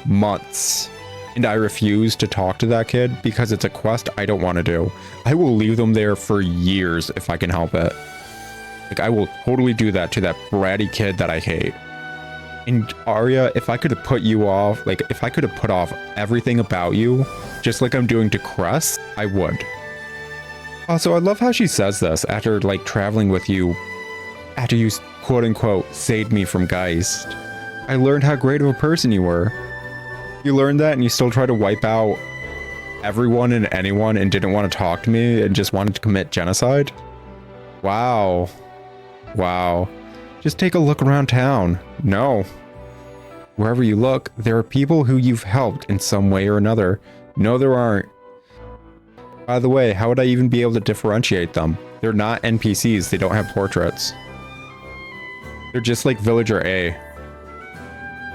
months. And I refuse to talk to that kid because it's a quest I don't want to do. I will leave them there for years if I can help it. Like, I will totally do that to that bratty kid that I hate. And Aria, if I could have put you off, like if I could have put off everything about you, just like I'm doing to Cress, I would. Also, I love how she says this after like traveling with you, after you quote unquote saved me from Geist. I learned how great of a person you were. You learned that and you still try to wipe out everyone and anyone and didn't want to talk to me and just wanted to commit genocide? Wow. Wow. Just take a look around town. No. Wherever you look, there are people who you've helped in some way or another. No, there aren't. By the way, how would I even be able to differentiate them? They're not NPCs. They don't have portraits. They're just like Villager A.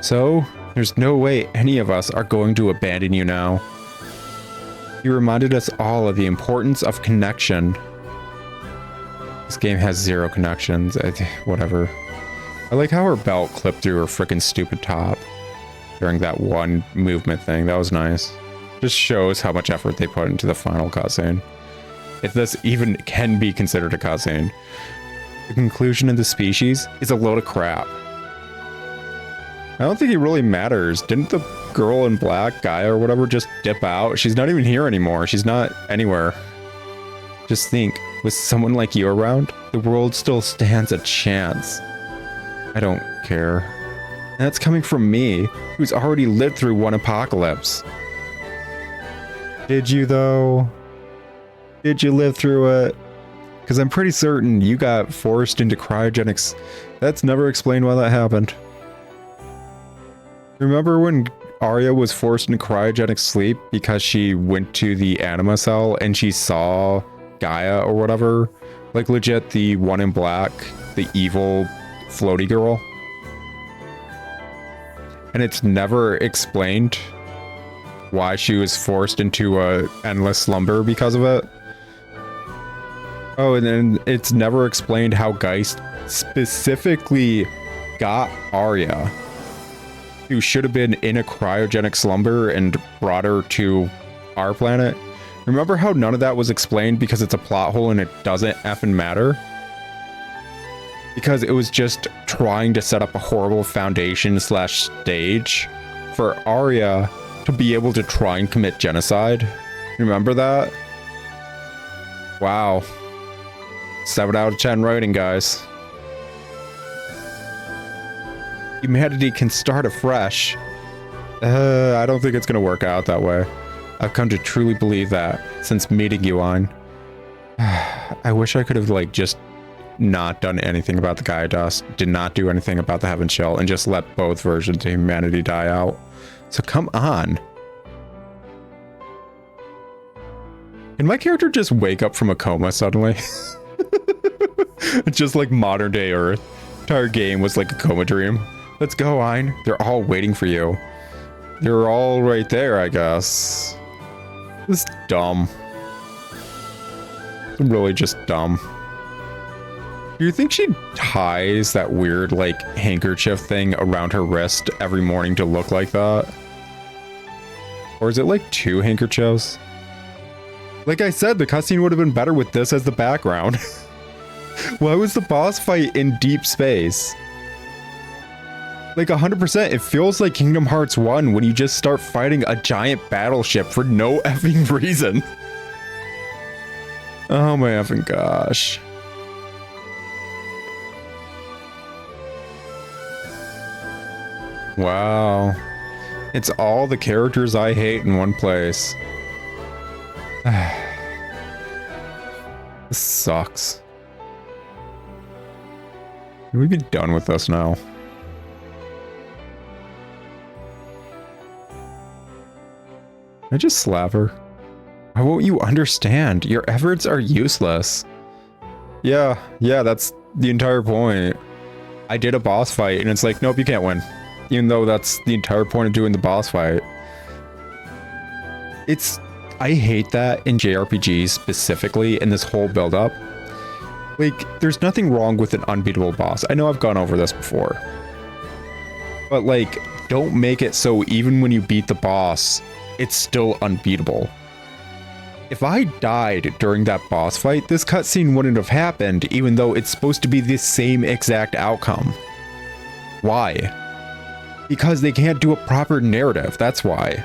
So, there's no way any of us are going to abandon you now. You reminded us all of the importance of connection. This game has 0 connections. Whatever. I like how her belt clipped through her freaking stupid top during that one movement thing. That was nice. Just shows how much effort they put into the final cutscene. If this even can be considered a cutscene. The conclusion of the species is a load of crap. I don't think it really matters. Didn't the girl in black, Gaia or whatever, just dip out? She's not even here anymore. She's not anywhere. Just think, with someone like you around, the world still stands a chance. I don't care. And that's coming from me, who's already lived through one apocalypse. Did you, though? Did you live through it? Because I'm pretty certain you got forced into cryogenics. That's never explained why that happened. Remember when Aria was forced into cryogenic sleep because she went to the anima cell and she saw Gaia or whatever? Like legit the one in black, the evil floaty girl. And it's never explained why she was forced into a endless slumber because of it. Oh, and then it's never explained how Geist specifically got Aria, who should have been in a cryogenic slumber, and brought her to our planet. Remember how none of that was explained because it's a plot hole and it doesn't effing matter? Because it was just trying to set up a horrible foundation / stage for Aria to be able to try and commit genocide. Remember that? Wow. 7 out of 10 writing, guys. Humanity can start afresh. I don't think it's gonna work out that way. I've come to truly believe that since meeting you on. I wish I could have like just not done anything about the Gaia Dust, did not do anything about the Heaven Shell, and just let both versions of humanity die out. So come on. Can my character just wake up from a coma suddenly? It's just like modern day Earth. Entire game was like a coma dream. Let's go, Ein. They're all waiting for you. They're all right there, I guess. This is dumb. Really just dumb. Do you think she ties that weird, like, handkerchief thing around her wrist every morning to look like that? Or is it like 2 handkerchiefs? Like I said, the cutscene would have been better with this as the background. Why was the boss fight in deep space? Like 100%, it feels like Kingdom Hearts 1 when you just start fighting a giant battleship for no effing reason. Oh my effing gosh. Wow. It's all the characters I hate in one place. This sucks. Can we be done with this now? Can I just slap her? Why won't you understand? Your efforts are useless. Yeah, that's the entire point. I did a boss fight and it's like, nope, you can't win. Even though that's the entire point of doing the boss fight. I hate that in JRPGs specifically in this whole build-up. Like, there's nothing wrong with an unbeatable boss. I know I've gone over this before. But like, don't make it so even when you beat the boss, it's still unbeatable. If I died during that boss fight, this cutscene wouldn't have happened, even though it's supposed to be the same exact outcome. Why? Because they can't do a proper narrative, that's why.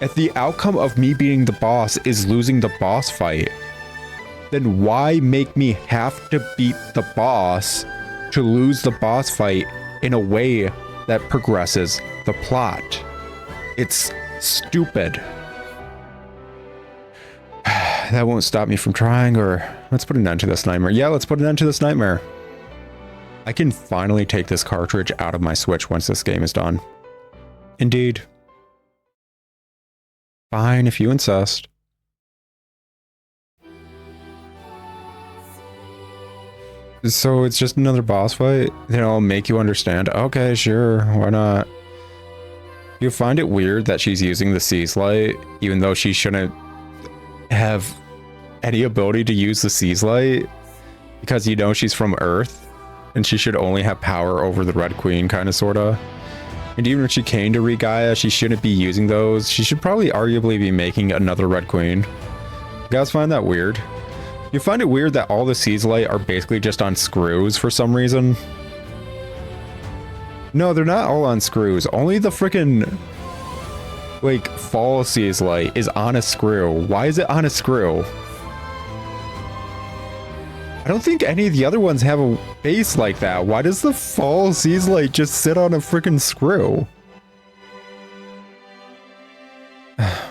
If the outcome of me beating the boss is losing the boss fight, then why make me have to beat the boss to lose the boss fight in a way that progresses the plot? It's stupid. That won't stop me from trying, or let's put an end to this nightmare. Yeah, let's put an end to this nightmare. I can finally take this cartridge out of my Switch once this game is done. Indeed. Fine, if you insist. So it's just another boss fight? I'll make you understand. Okay, sure, why not? You find it weird that she's using the Seas Light, even though she shouldn't have any ability to use the Seas Light? Because she's from Earth, and she should only have power over the Red Queen, kinda sorta. And even if she came to Regaya, she shouldn't be using those. She should probably arguably be making another Red Queen. You guys find that weird? You find it weird that all the Seas Light are basically just on screws for some reason? No, they're not all on screws. Only the frickin' like Fall Seas Light is on a screw. Why is it on a screw? I don't think any of the other ones have a base like that. Why does the Fall Seas Light just sit on a frickin' screw?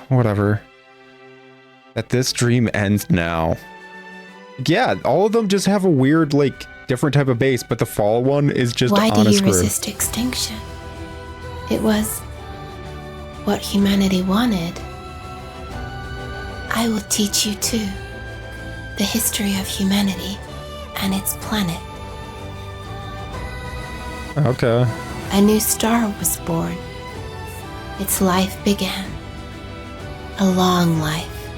Whatever. That this dream ends now. Yeah, all of them just have a weird, like, different type of base, but the Fall one is just on a screw. Why do you resist extinction? It was what humanity wanted. I will teach you too. The history of humanity and its planet. Okay. A new star was born. Its life began. A long life,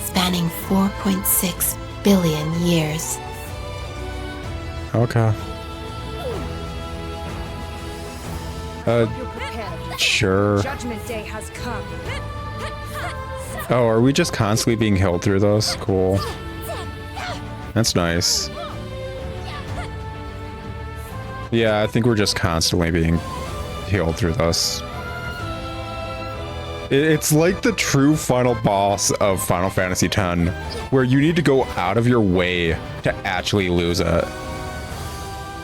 spanning 4.6 billion years. Okay. Sure. Judgment Day has come. Oh, are we just constantly being held through those? Cool. That's nice. Yeah, I think we're just constantly being healed through this. It's like the true final boss of Final Fantasy X, where you need to go out of your way to actually lose it.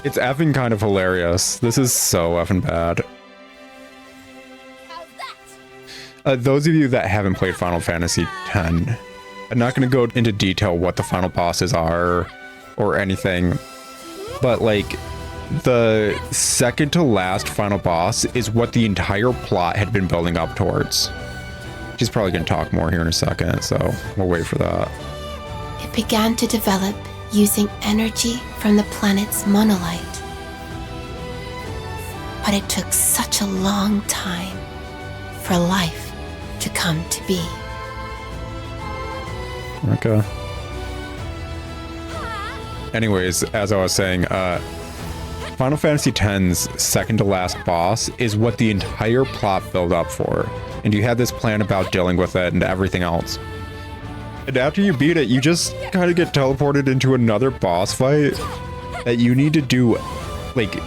It's effing kind of hilarious. This is so effing bad. Those of you that haven't played Final Fantasy X, I'm not going to go into detail what the final bosses are or anything, but like the second to last final boss is what the entire plot had been building up towards. She's probably going to talk more here in a second, so we'll wait for that. It began to develop using energy from the planet's monolith. But it took such a long time for life to come to be. Okay. Anyways, as I was saying, Final Fantasy X's second to last boss is what the entire plot built up for. And you had this plan about dealing with it and everything else. And after you beat it, you just kind of get teleported into another boss fight that you need to do, like,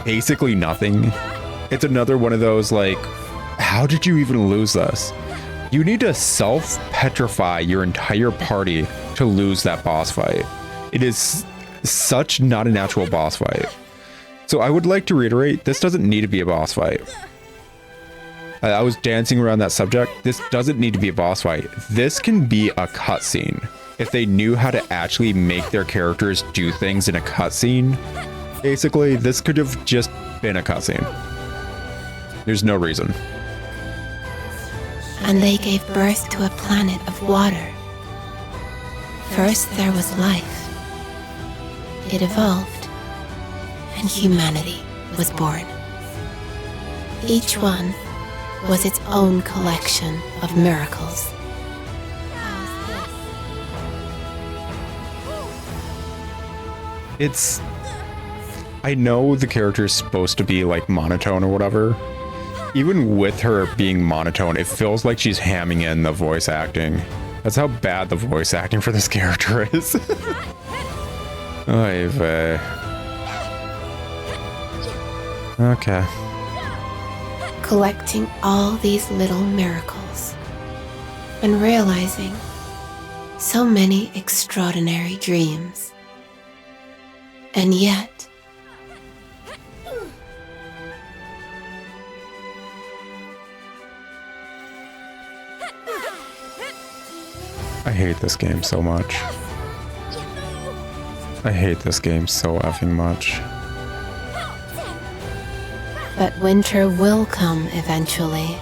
basically nothing. It's another one of those, like, how did you even lose this? You need to self-petrify your entire party to lose that boss fight. It is such not a natural boss fight. So I would like to reiterate, this doesn't need to be a boss fight. I was dancing around that subject. This doesn't need to be a boss fight. This can be a cutscene. If they knew how to actually make their characters do things in a cutscene, basically, this could have just been a cutscene. There's no reason. And they gave birth to a planet of water. First there was life. It evolved, and humanity was born. Each one was its own collection of miracles. I know the character is supposed to be like monotone or whatever. Even with her being monotone, it feels like she's hamming in the voice acting. That's how bad the voice acting for this character is. Oy vey. Okay. Collecting all these little miracles and realizing so many extraordinary dreams. And yet, I hate this game so much. I hate this game so effing much. but winter will come eventually.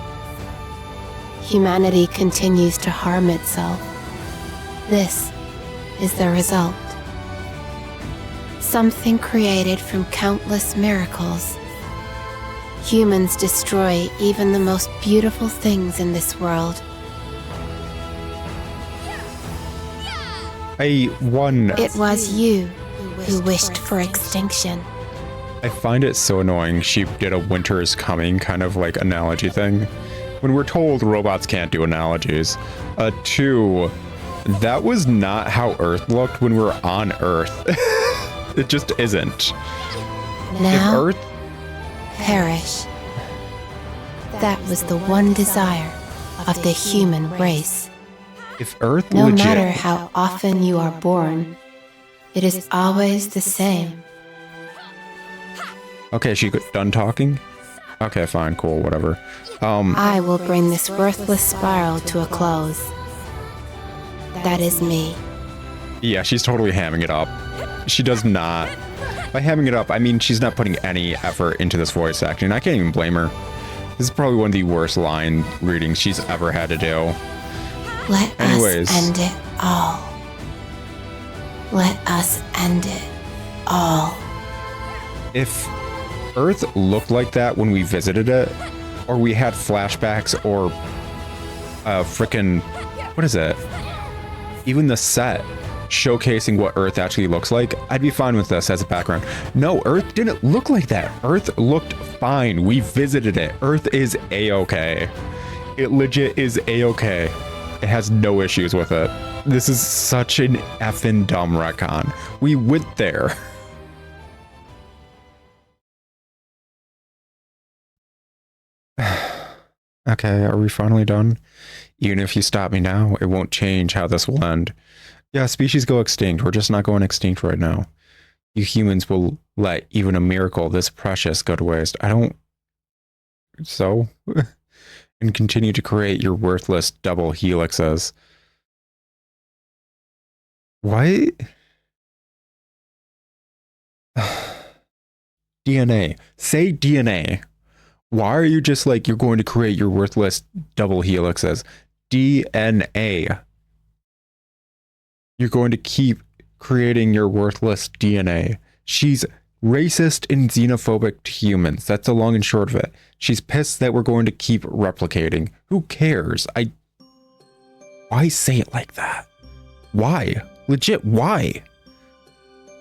Humanity continues to harm itself. This is the result. Something created from countless miracles. Humans destroy even the most beautiful things in this world. It was you who wished for extinction. I find it so annoying she did a winter is coming kind of like analogy thing. When we're told robots can't do analogies. Two, that was not how Earth looked when we were on Earth. It just isn't. Now, If Earth... perish. That was the one desire of the human race. If Earth No legit... matter how often you are born, it is always the same. Okay, she got done talking? Okay, fine, cool, whatever. I will bring this worthless spiral to a close. That is me. Yeah, she's totally hamming it up. She does not. By hamming it up, I mean she's not putting any effort into this voice acting. I can't even blame her. This is probably one of the worst line readings she's ever had to do. Let Anyways. us end it all. Let us end it all. If Earth looked like that when we visited it, or we had flashbacks, or frickin', what is it? Even the set showcasing what Earth actually looks like, I'd be fine with this as a background. No, Earth didn't look like that. Earth looked fine. We visited it. Earth is A-okay. It legit is A-okay. It has no issues with it. This is such an effing dumb retcon. We went there. Okay, are we finally done? Even if you stop me now, it won't change how this will end. Yeah, species go extinct. We're just not going extinct right now. You humans will let even a miracle this precious go to waste. I don't... So? And continue to create your worthless double helixes. What? DNA. Say DNA. Why are you just like, you're going to create your worthless double helixes? DNA. You're going to keep creating your worthless DNA. She's racist and xenophobic to humans. That's the long and short of it. She's pissed that we're going to keep replicating. Who cares? Why say it like that? Why? Legit, why?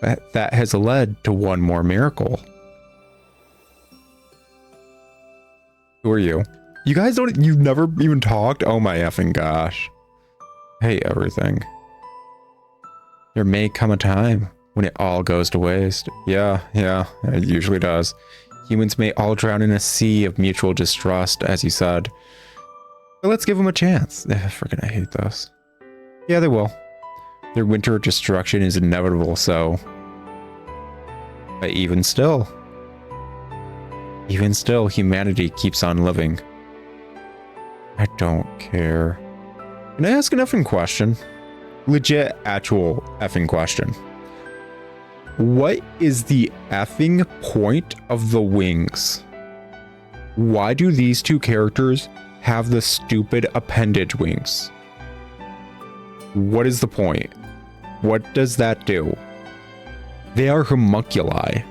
That has led to one more miracle. Who are you? You guys you've never even talked? Oh my effing gosh. Hey, everything. There may come a time when it all goes to waste. Yeah, it usually does. Humans may all drown in a sea of mutual distrust, as you said. But let's give them a chance. Freaking, I hate this. Yeah, they will. Their winter destruction is inevitable, so... But even still, humanity keeps on living. I don't care. Can I ask an effing question? Legit, actual effing question. What is the effing point of the wings? Why do these two characters have the stupid appendage wings? What is the point? What does that do? They are homunculi.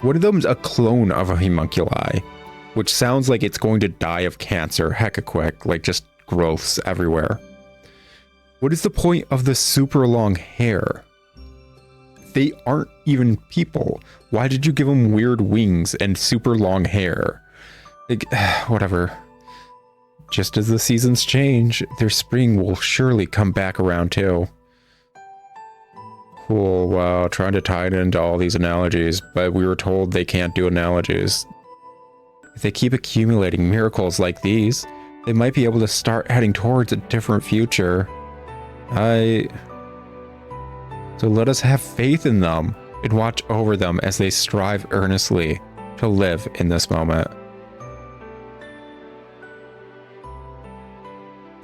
One of them is a clone of a homunculi, which sounds like it's going to die of cancer hecka quick, like just growths everywhere. What is the point of the super long hair? They aren't even people. Why did you give them weird wings and super long hair? Like, whatever. Just as the seasons change, their spring will surely come back around too. Cool, wow, trying to tie it into all these analogies, but we were told they can't do analogies. If they keep accumulating miracles like these, they might be able to start heading towards a different future. So let us have faith in them and watch over them as they strive earnestly to live in this moment.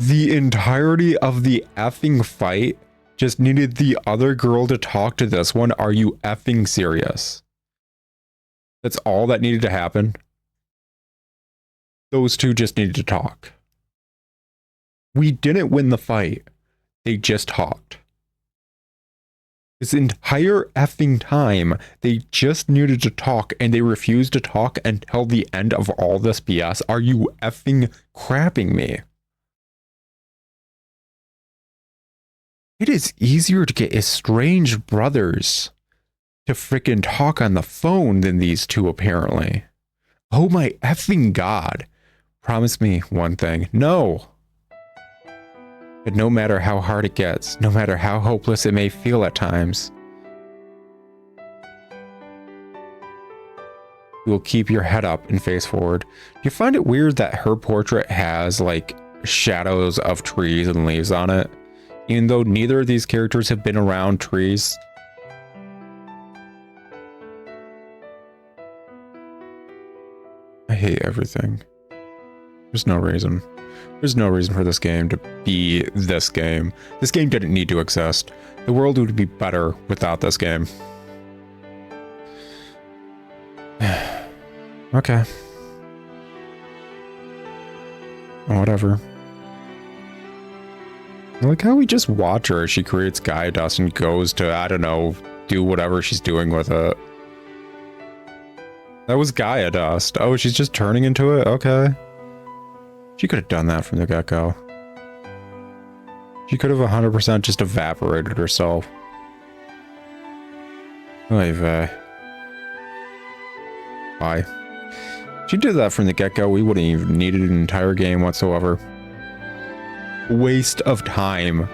The entirety of the effing fight just needed the other girl to talk to this one. Are you effing serious? That's all that needed to happen. Those two just needed to talk. We didn't win the fight. They just talked. This entire effing time, they just needed to talk and they refused to talk until the end of all this BS. Are you effing crapping me? It is easier to get estranged brothers to frickin' talk on the phone than these two, apparently. Oh my effing god. Promise me one thing. No. But no matter how hard it gets, no matter how hopeless it may feel at times, you will keep your head up and face forward. Do you find it weird that her portrait has, like, shadows of trees and leaves on it? Even though neither of these characters have been around trees. I hate everything. There's no reason. There's no reason for this game to be this game. This game didn't need to exist. The world would be better without this game. Okay. Whatever. I like how we just watch her as she creates Gaia dust and goes to, I don't know, do whatever she's doing with it. That was Gaia dust. Oh, she's just turning into it? Okay. She could have done that from the get-go. She could have 100% just evaporated herself. Oy vey. Why? If she did that from the get-go, we wouldn't even needed an entire game whatsoever. Waste of time.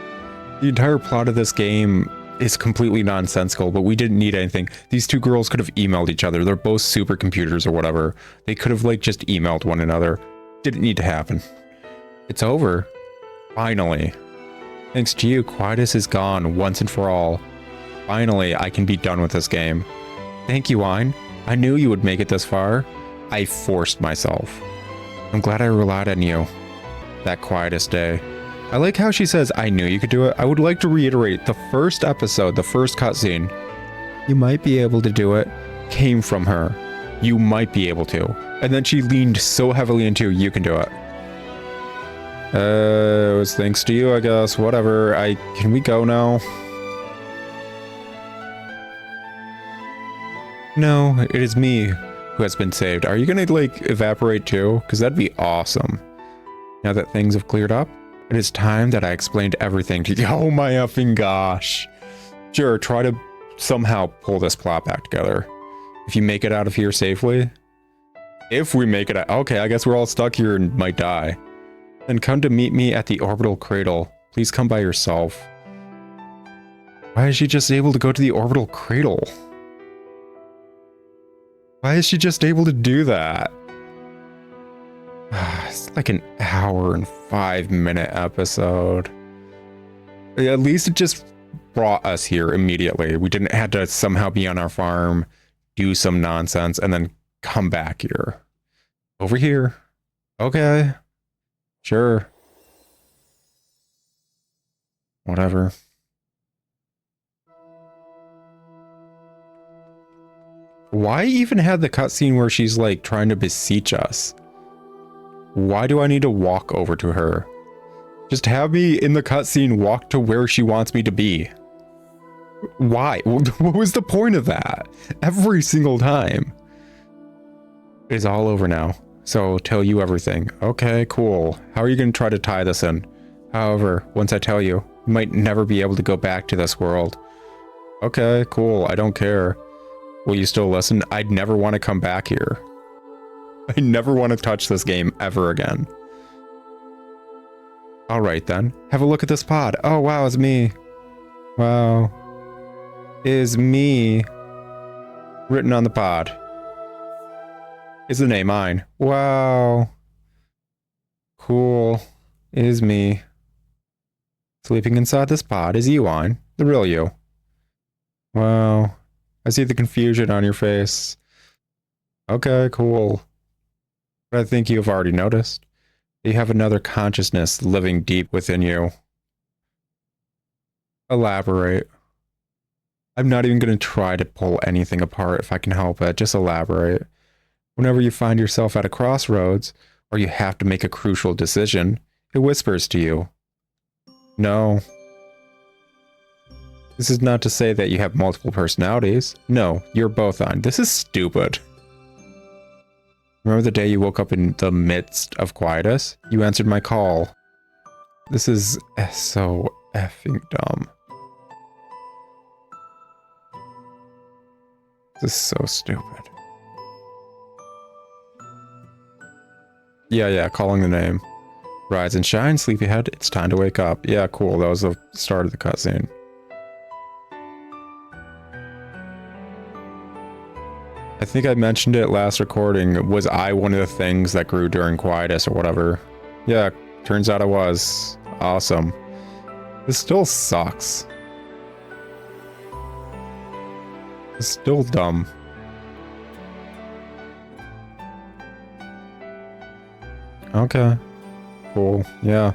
The entire plot of this game is completely nonsensical, but we didn't need anything. These two girls could have emailed each other. They're both supercomputers or whatever. They could have, like, just emailed one another. Didn't need to happen. It's over. Finally. Thanks to you, Quietus is gone once and for all. Finally, I can be done with this game. Thank you, Wine. I knew you would make it this far. I forced myself. I'm glad I relied on you. That Quietus day. I like how she says, I knew you could do it. I would like to reiterate, the first episode, the first cutscene, you might be able to do it, came from her. You might be able to. And then she leaned so heavily into, you can do it. It was thanks to you, I guess. Whatever. Can we go now? No, it is me who has been saved. Are you gonna, like, evaporate too? Because that'd be awesome. Now that things have cleared up, it is time that I explained everything to you. Oh my effing gosh. Sure, try to somehow pull this plot back together. If you make it out of here safely. If we make it out. Okay, I guess we're all stuck here and might die. Then come to meet me at the orbital cradle. Please come by yourself. Why is she just able to go to the orbital cradle? Why is she just able to do that? It's like an hour and 5-minute episode. At least it just brought us here immediately. We didn't have to somehow be on our farm, do some nonsense, and then come back here. Over here. Okay. Sure. Whatever. Why even have the cutscene where she's like trying to beseech us? Why do I need to walk over to her? Just have me in the cutscene walk to where she wants me to be. Why? What was the point of that? Every single time. It is all over now. So tell you everything. Okay, cool. How are you going to try to tie this in? However, once I tell you, you might never be able to go back to this world. Okay, cool. I don't care. Will you still listen? I'd never want to come back here. I never want to touch this game ever again. Alright then. Have a look at this pod. Oh wow, it's me. Wow. Is me. Written on the pod. Is the name mine? Wow. Cool. Is me. Sleeping inside this pod is you on. The real you. Wow. I see the confusion on your face. Okay, cool. But I think you've already noticed. You have another consciousness living deep within you. Elaborate. I'm not even going to try to pull anything apart if I can help it. Just elaborate. Whenever you find yourself at a crossroads, or you have to make a crucial decision, it whispers to you. No. This is not to say that you have multiple personalities. No, you're both on. This is stupid. Remember the day you woke up in the midst of quietus? You answered my call. This is so effing dumb. This is so stupid. Yeah, calling the name. Rise and shine, sleepyhead. It's time to wake up. Yeah, cool. That was the start of the cutscene. I think I mentioned it last recording. Was I one of the things that grew during quietus or whatever? Yeah, turns out I was. Awesome. This still sucks. It's still dumb. Okay. Cool. Yeah.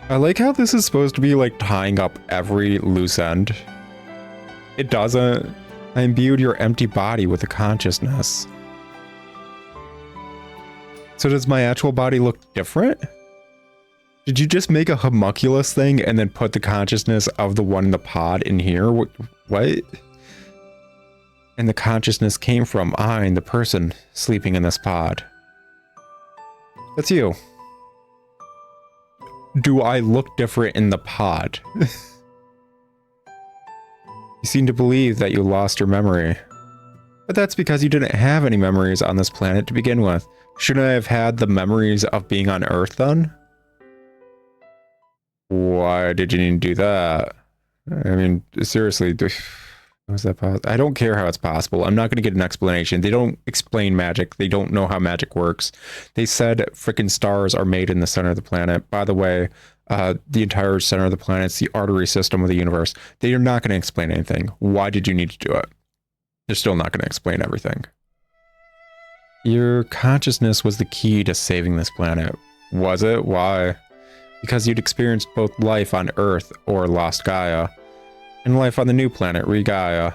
I like how this is supposed to be like tying up every loose end. It doesn't. I imbued your empty body with a consciousness. So does my actual body look different? Did you just make a homunculus thing and then put the consciousness of the one in the pod in here? What? And the consciousness came from I, the person sleeping in this pod. That's you. Do I look different in the pod? You seem to believe that you lost your memory. But that's because you didn't have any memories on this planet to begin with. Shouldn't I have had the memories of being on Earth then? Why did you need to do that? I mean, seriously, how is that possible? I don't care how it's possible. I'm not going to get an explanation. They don't explain magic. They don't know how magic works. They said frickin' stars are made in the center of the planet. By the way, the entire center of the planet is the artery system of the universe. They are not going to explain anything. Why did you need to do it? They're still not going to explain everything. Your consciousness was the key to saving this planet. Was it? Why? Because you'd experienced both life on Earth, or Lost Gaia, and life on the new planet, Re-Gaia.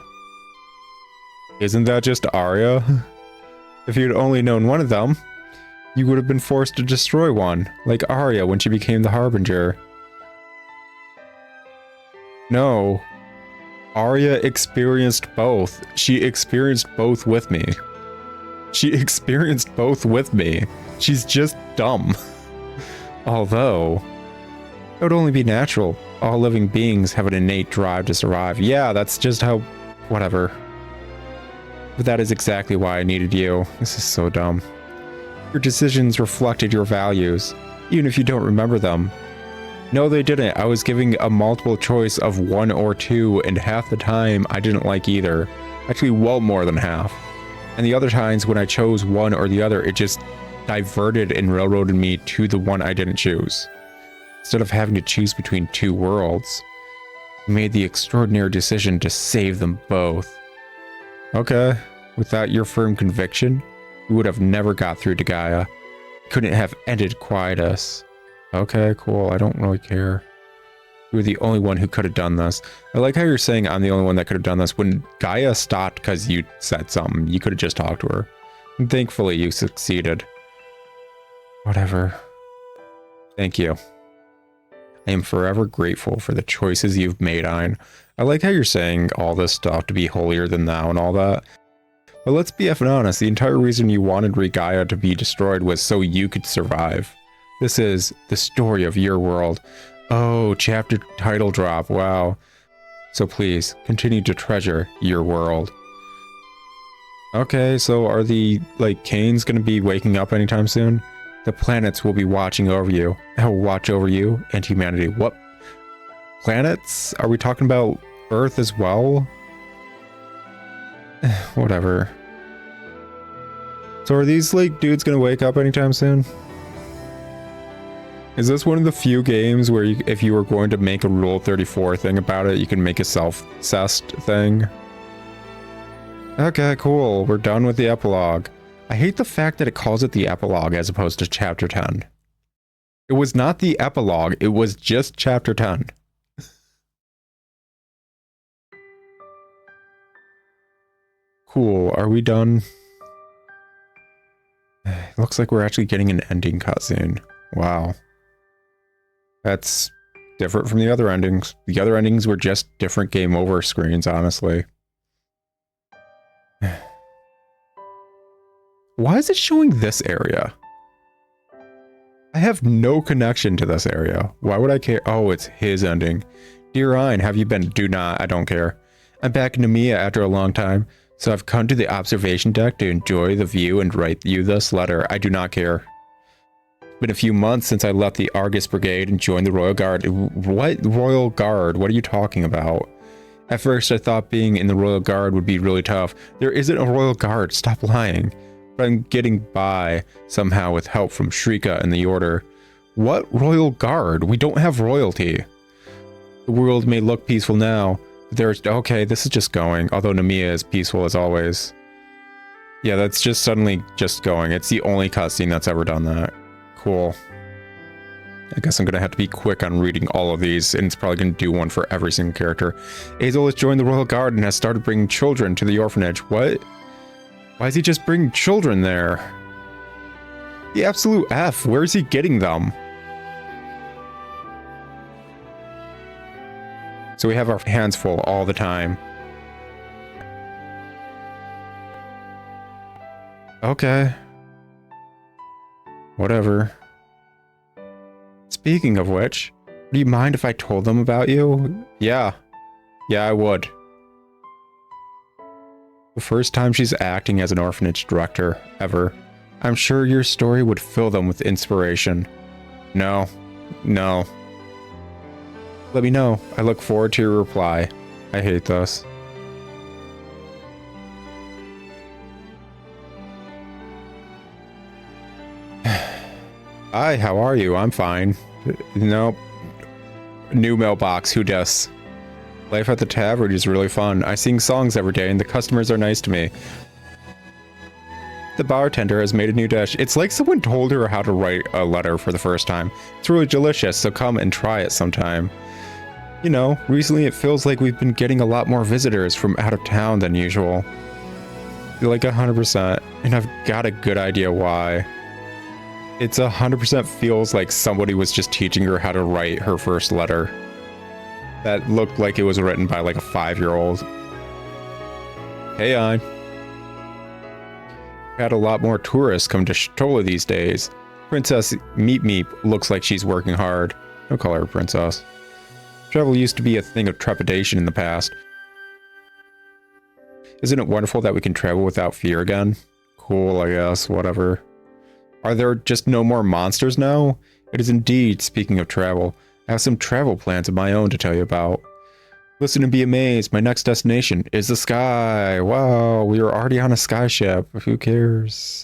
Isn't that just Aria? If you'd only known one of them, you would have been forced to destroy one, like Aria when she became the Harbinger. No. Aria experienced both. She experienced both with me. She experienced both with me. She's just dumb. Although, it would only be natural. All living beings have an innate drive to survive. Yeah, that's just how... whatever. But that is exactly why I needed you. This is so dumb. Your decisions reflected your values, even if you don't remember them. No, they didn't. I was giving a multiple choice of 1 or 2, and half the time I didn't like either. Actually, well more than half. And the other times when I chose one or the other, it just diverted and railroaded me to the one I didn't choose. Instead of having to choose between 2 worlds, I made the extraordinary decision to save them both. Okay, without your firm conviction, we would have never got through to Gaia. Couldn't have ended Quietus. Okay, cool. I don't really care. You were the only one who could have done this. I like how you're saying I'm the only one that could have done this. When Gaia stopped because you said something, you could have just talked to her. And thankfully, you succeeded. Whatever. Thank you. I am forever grateful for the choices you've made, Ein. I like how you're saying all this stuff to be holier than thou and all that. But let's be effing honest, the entire reason you wanted Gaia to be destroyed was so you could survive. This is the story of your world. Oh, chapter title drop, wow. So please, continue to treasure your world. Okay, so are the, Canes gonna be waking up anytime soon? The planets will be watching over you. I will watch over you and humanity. What? Planets? Are we talking about Earth as well? Whatever. So are these, dudes gonna wake up anytime soon? Is this one of the few games where if you were going to make a Rule 34 thing about it, you can make a self-cessed thing? Okay, cool. We're done with the epilogue. I hate the fact that it calls it the epilogue as opposed to chapter 10. It was not the epilogue, it was just chapter 10. Cool, are we done? Looks like we're actually getting an ending cutscene. Wow. That's different from the other endings. The other endings were just different game over screens, honestly. Why is it showing this area? I have no connection to this area. Why would I care? Oh, it's his ending. Dear Ein, have you been? Do not, I don't care. I'm back in Namiya after a long time, so I've come to the observation deck to enjoy the view and write you this letter. I do not care. It's been a few months since I left the Argus Brigade and joined the Royal Guard. What Royal Guard? What are you talking about? At first, I thought being in the Royal Guard would be really tough. There isn't a Royal Guard, stop lying. But I'm getting by somehow with help from Shrika and the Order. What Royal Guard? We don't have royalty. The world may look peaceful now, but there's... Okay, this is just going, although Namiya is peaceful as always. Yeah, that's just suddenly just going. It's the only cutscene that's ever done that. Cool. I guess I'm gonna have to be quick on reading all of these, and it's probably gonna do one for every single character. Azel has joined the Royal Guard and has started bringing children to the orphanage. What? Why is he just bringing children there? The absolute F. Where is he getting them? So we have our hands full all the time. Okay. Whatever. Speaking of which, do you mind if I told them about you? Yeah. Yeah, I would. The first time she's acting as an orphanage director, ever. I'm sure your story would fill them with inspiration. No. No. Let me know. I look forward to your reply. I hate this. Hi, how are you? I'm fine. Nope. New mailbox, who dis? Life at the tavern is really fun. I sing songs every day and the customers are nice to me. The bartender has made a new dish. It's like someone told her how to write a letter for the first time. It's really delicious, so come and try it sometime. You know, recently it feels like we've been getting a lot more visitors from out of town than usual. Like 100%, and I've got a good idea why. It's 100% feels like somebody was just teaching her how to write her first letter. That looked like it was written by like a 5-year-old. Hey, on. Had a lot more tourists come to Shtola these days. Princess Meep Meep looks like she's working hard. Don't call her a princess. Travel used to be a thing of trepidation in the past. Isn't it wonderful that we can travel without fear again? Cool, I guess, whatever. Are there just no more monsters now? It is indeed, speaking of travel, I have some travel plans of my own to tell you about. Listen and be amazed, my next destination is the sky. Wow, we are already on a sky ship. Who cares?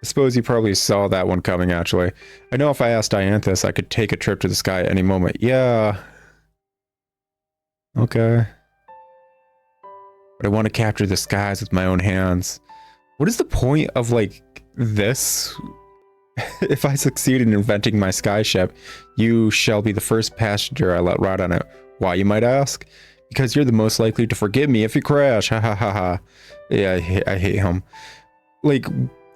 I suppose you probably saw that one coming, actually. I know if I asked Dianthus, I could take a trip to the sky at any moment. Yeah. Okay. But I want to capture the skies with my own hands. What is the point of, like, this? If I succeed in inventing my sky ship, you shall be the first passenger I let ride on it. Why, you might ask? Because you're the most likely to forgive me if you crash. Ha ha ha ha. Yeah, I hate him. Like,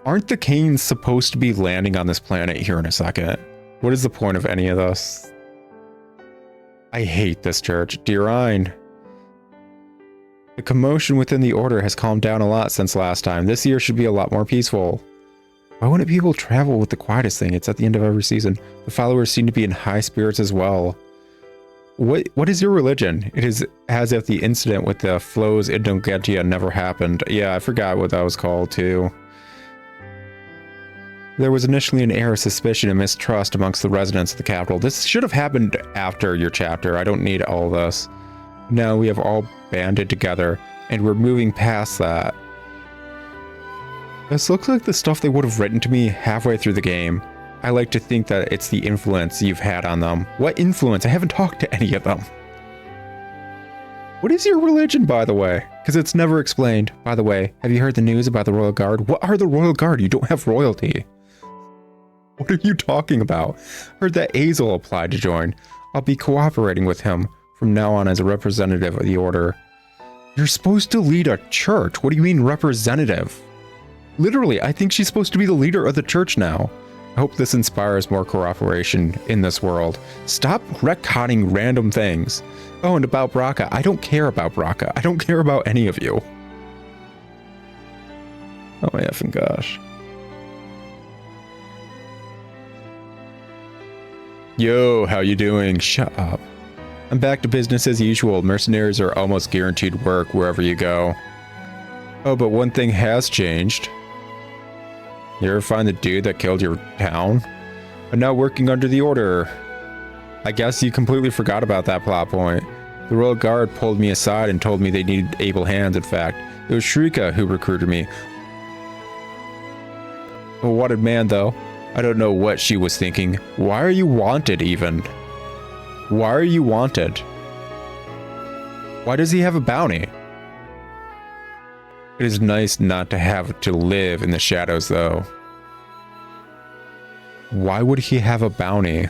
aren't the Canes supposed to be landing on this planet here in a second? What is the point of any of this? I hate this church. Dear Ein. The commotion within the order has calmed down a lot since last time. This year should be a lot more peaceful. Why wouldn't people travel with the quietest thing? It's at the end of every season. The followers seem to be in high spirits as well. What is your religion? It is as if the incident with the flows Indogentia never happened. Yeah, I forgot what that was called too. There was initially an air of suspicion and mistrust amongst the residents of the capital. This should have happened after your chapter. I don't need all this. Now we have all banded together, and we're moving past that. This looks like the stuff they would have written to me halfway through the game. I like to think that it's the influence you've had on them. What influence? I haven't talked to any of them. What is your religion, by the way? Because it's never explained. By the way, have you heard the news about the Royal Guard? What are the Royal Guard? You don't have royalty. What are you talking about? Heard that Azel applied to join. I'll be cooperating with him from now on as a representative of the order. You're supposed to lead a church. What do you mean representative? Literally, I think she's supposed to be the leader of the church now. I hope this inspires more cooperation in this world. Stop retconning random things. Oh, and about Braca. I don't care about Braca. I don't care about any of you. Oh my effing gosh. Yo, how you doing? Shut up. I'm back to business as usual. Mercenaries are almost guaranteed work wherever you go. Oh, but one thing has changed. You ever find the dude that killed your town? I'm now working under the order. I guess you completely forgot about that plot point. The Royal Guard pulled me aside and told me they needed able hands, in fact. It was Shrika who recruited me. A wanted man, though. I don't know what she was thinking. Why are you wanted, even? Why are you wanted? Why does he have a bounty? It is nice not to have to live in the shadows, though. Why would he have a bounty?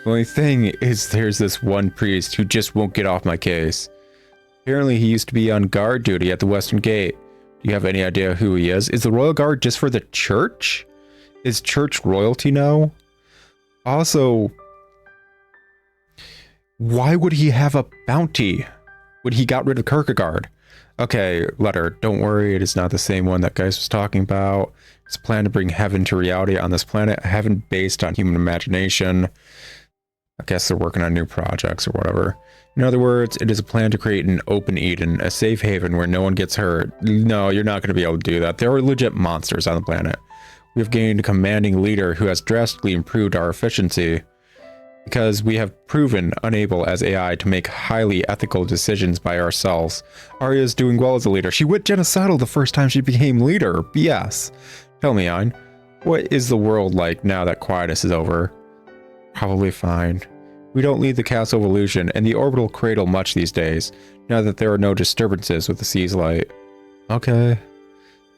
The only thing is there's this one priest who just won't get off my case. Apparently he used to be on guard duty at the Western Gate. Do you have any idea who he is? Is the Royal Guard just for the church? Is church royalty now? Also, why would he have a bounty when he got rid of Kierkegaard? Okay, letter, don't worry, it is not the same one that Geist was talking about. It's a plan to bring heaven to reality on this planet, heaven based on human imagination. I guess they're working on new projects or whatever. In other words, it is a plan to create an open Eden, a safe haven where no one gets hurt. No, you're not going to be able to do that. There are legit monsters on the planet. We have gained a commanding leader who has drastically improved our efficiency. Because we have proven unable as AI to make highly ethical decisions by ourselves. Aria is doing well as a leader. She went genocidal the first time she became leader. BS. Tell me, Ein, what is the world like now that quietus is over? Probably fine. We don't leave the Castle of Illusion and the orbital cradle much these days, now that there are no disturbances with the sea's light. Okay.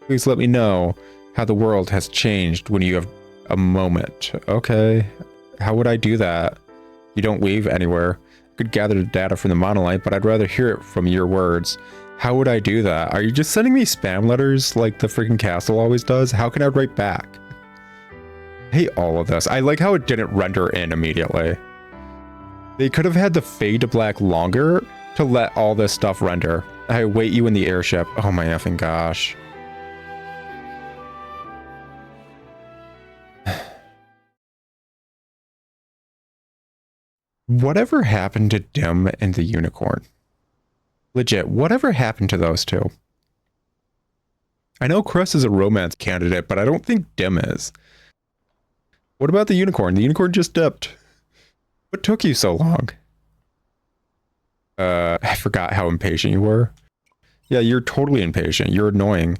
Please let me know how the world has changed when you have a moment. Okay. How would I do that? You don't leave anywhere. I could gather the data from the monolith, but I'd rather hear it from your words. How would I do that? Are you just sending me spam letters like the freaking castle always does? How can I write back? I hate all of this. I like how it didn't render in immediately. They could have had the fade to black longer to let all this stuff render. I await you in the airship. Oh my effing gosh. Whatever happened to Dim and the unicorn? Legit, whatever happened to those two? I know Chris is a romance candidate, but I don't think Dim is. What about the unicorn? The unicorn just dipped. What took you so long? I forgot how impatient you were. Yeah, you're totally impatient. You're annoying.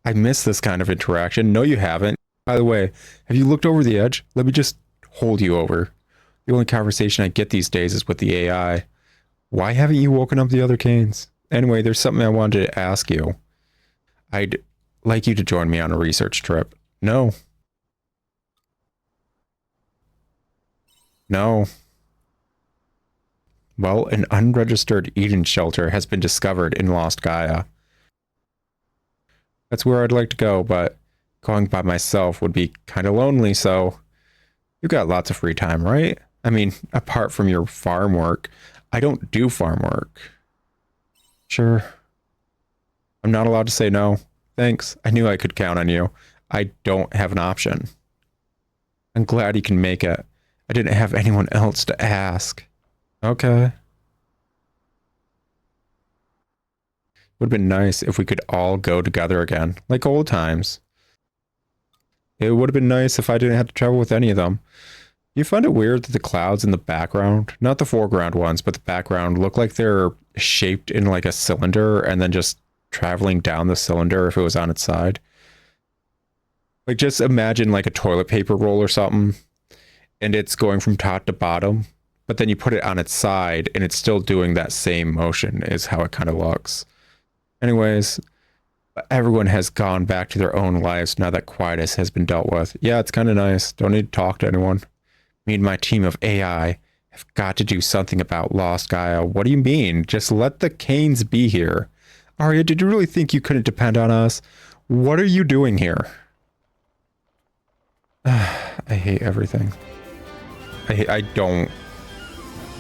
I miss this kind of interaction. No, you haven't. By the way, have you looked over the edge? Let me just hold you over. The only conversation I get these days is with the AI. Why haven't you woken up the other Canes? Anyway, there's something I wanted to ask you. I'd like you to join me on a research trip. No. No. Well, an unregistered Eden shelter has been discovered in Lost Gaia. That's where I'd like to go, but going by myself would be kind of lonely, so you've got lots of free time, right? I mean, apart from your farm work, I don't do farm work. Sure. I'm not allowed to say no. Thanks. I knew I could count on you. I don't have an option. I'm glad you can make it. I didn't have anyone else to ask. Okay. Would have been nice if we could all go together again, like old times. It would have been nice if I didn't have to travel with any of them. You find it weird that the clouds in the background, not the foreground ones, but the background, look like they're shaped in like a cylinder and then just traveling down the cylinder if it was on its side? Like, just imagine like a toilet paper roll or something, and it's going from top to bottom, but then you put it on its side and it's still doing that same motion is how it kind of looks. Anyways, everyone has gone back to their own lives now that Quietus has been dealt with. Yeah, it's kind of nice. Don't need to talk to anyone. Me and my team of AI have got to do something about Lost Gaia. What do you mean? Just let the Canes be here. Aria, did you really think you couldn't depend on us? What are you doing here? I hate everything. I don't.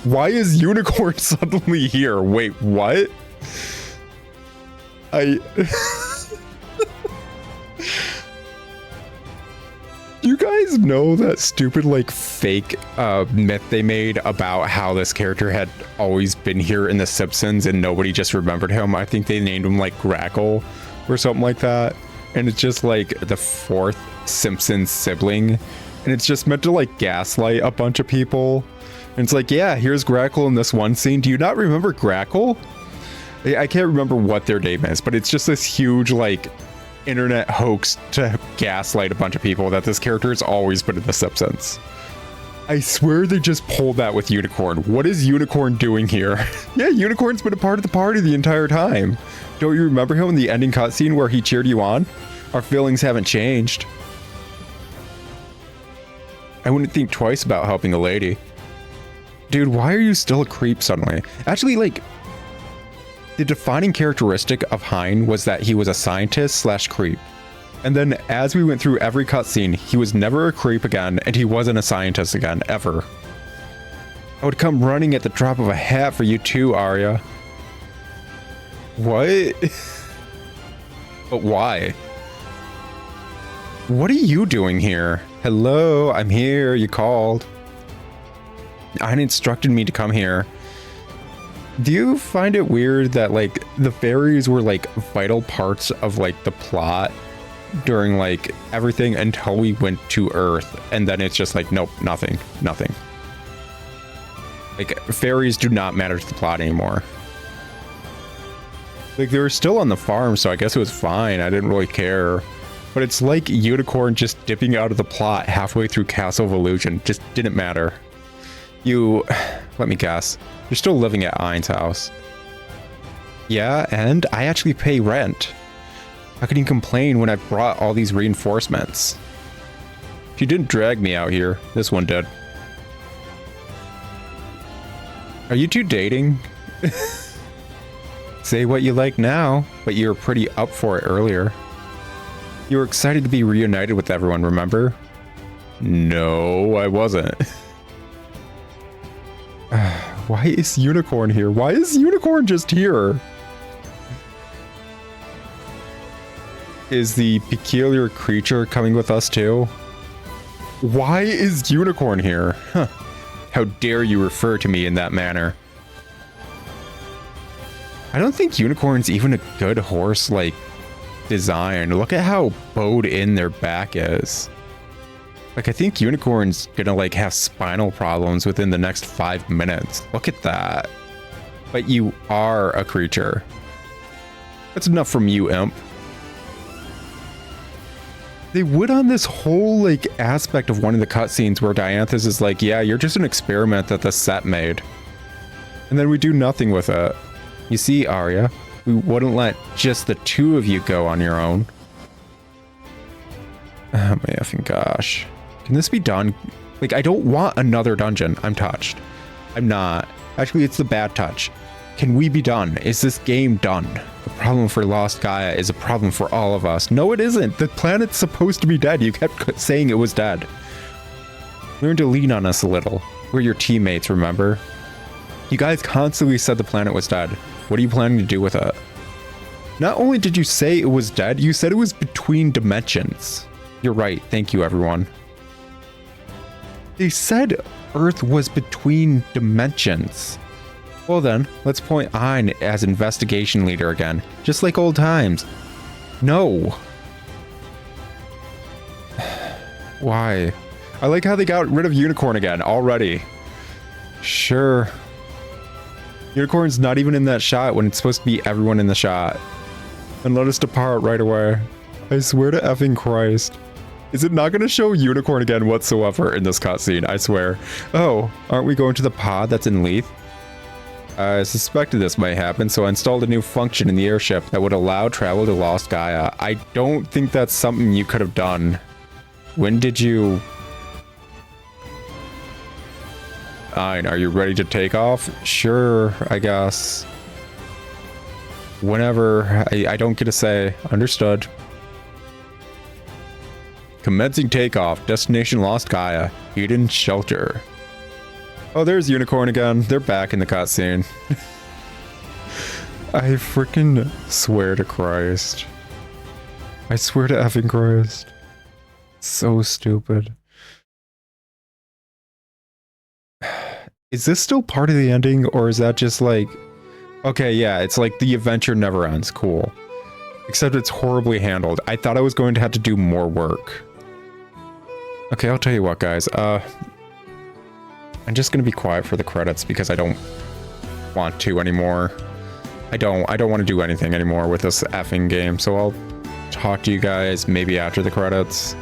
Why is Unicorn suddenly here? Wait, what? Do you guys know that stupid like fake myth they made about how this character had always been here in The Simpsons and nobody just remembered him? I think they named him like Grackle or something like that. And it's just like the fourth Simpsons sibling. And it's just meant to like gaslight a bunch of people. And it's like, yeah, here's Grackle in this one scene. Do you not remember Grackle? I can't remember what their name is, but it's just this huge like internet hoax to gaslight a bunch of people that this character has always been in The Simpsons. I swear they just pulled that with Unicorn. What is Unicorn doing here? Yeah, Unicorn's been a part of the party the entire time. Don't you remember him in the ending cutscene where he cheered you on? Our feelings haven't changed. I wouldn't think twice about helping a lady. Dude, why are you still a creep suddenly? Actually, like, the defining characteristic of Hein was that he was a scientist slash creep. And then as we went through every cutscene, he was never a creep again, and he wasn't a scientist again, ever. I would come running at the drop of a hat for you too, Aria. What? But why? What are you doing here? Hello, I'm here, you called. Hein instructed me to come here. Do you find it weird that like the fairies were like vital parts of like the plot during like everything until we went to Earth, and then it's just like nope, nothing. Like fairies do not matter to the plot anymore. Like they were still on the farm, so I guess it was fine. I didn't really care. But it's like Unicorn just dipping out of the plot halfway through Castle of Illusion. Just didn't matter. You, let me guess, you're still living at Ein's house. Yeah, and I actually pay rent. How can you complain when I brought all these reinforcements? She didn't drag me out here. This one did. Are you two dating? Say what you like now, but you were pretty up for it earlier. You were excited to be reunited with everyone, remember? No, I wasn't. Why is Unicorn here? Why is Unicorn just here? Is the peculiar creature coming with us too? Why is Unicorn here? Huh. How dare you refer to me in that manner? I don't think Unicorn's even a good horse, like, design. Look at how bowed in their back is. Like, I think Unicorn's gonna, like, have spinal problems within the next 5 minutes. Look at that. But you are a creature. That's enough from you, imp. They would on this whole, like, aspect of one of the cutscenes where Dianthus is like, yeah, you're just an experiment that the set made. And then we do nothing with it. You see, Aria, we wouldn't let just the two of you go on your own. Oh my effing gosh. Can this be done? Like, I don't want another dungeon. I'm touched. I'm not. Actually, it's the bad touch. Can we be done? Is this game done? The problem for Lost Gaia is a problem for all of us. No, it isn't. The planet's supposed to be dead. You kept saying it was dead. Learn to lean on us a little. We're your teammates, remember? You guys constantly said the planet was dead. What are you planning to do with it? Not only did you say it was dead, you said it was between dimensions. You're right. Thank you, everyone. They said Earth was between dimensions. Well then, let's point Ein as investigation leader again, just like old times. No. Why? I like how they got rid of Unicorn again already. Sure. Unicorn's not even in that shot when it's supposed to be everyone in the shot. And let us depart right away. I swear to effing Christ. Is it not going to show Unicorn again whatsoever in this cutscene? I swear. Oh, aren't we going to the pod that's in Leith? I suspected this might happen, so I installed a new function in the airship that would allow travel to Lost Gaia. I don't think that's something you could have done. When did you... Ein, are you ready to take off? Sure, I guess. Whenever. I don't get a say. Understood. Commencing takeoff. Destination Lost Gaia. Hidden shelter. Oh, there's Unicorn again. They're back in the cutscene. I freaking swear to Christ. I swear to effing Christ. So stupid. Is this still part of the ending, or is that just like... Okay, yeah, it's like the adventure never ends. Cool. Except it's horribly handled. I thought I was going to have to do more work. Okay, I'll tell you what, guys. I'm just gonna be quiet for the credits because I don't want to anymore. I don't want to do anything anymore with this effing game, so I'll talk to you guys maybe after the credits.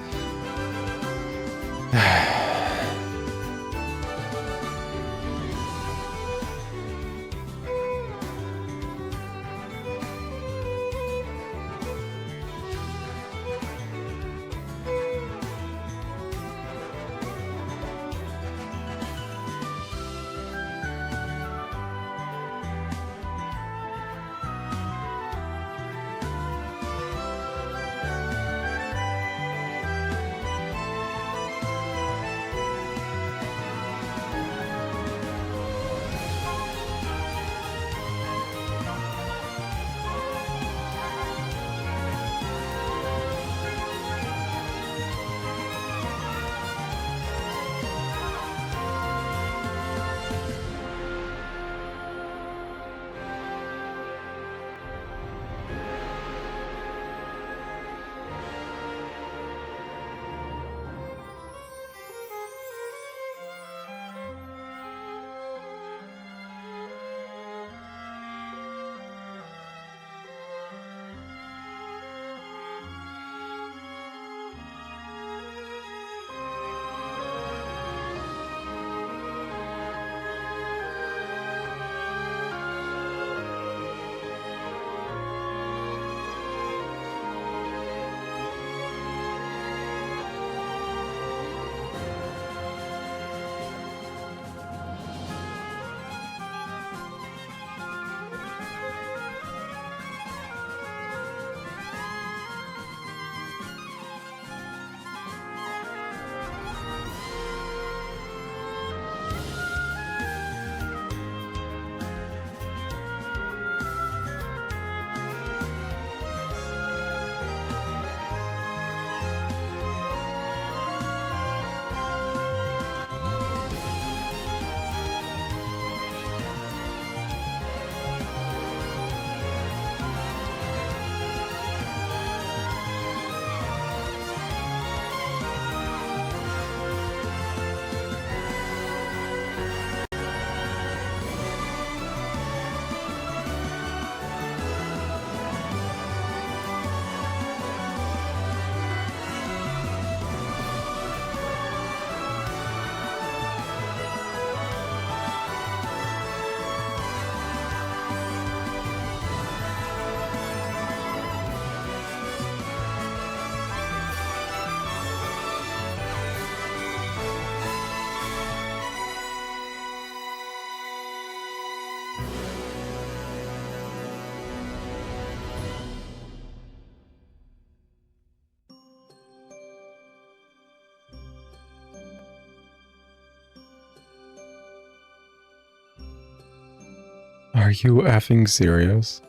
Are you effing serious?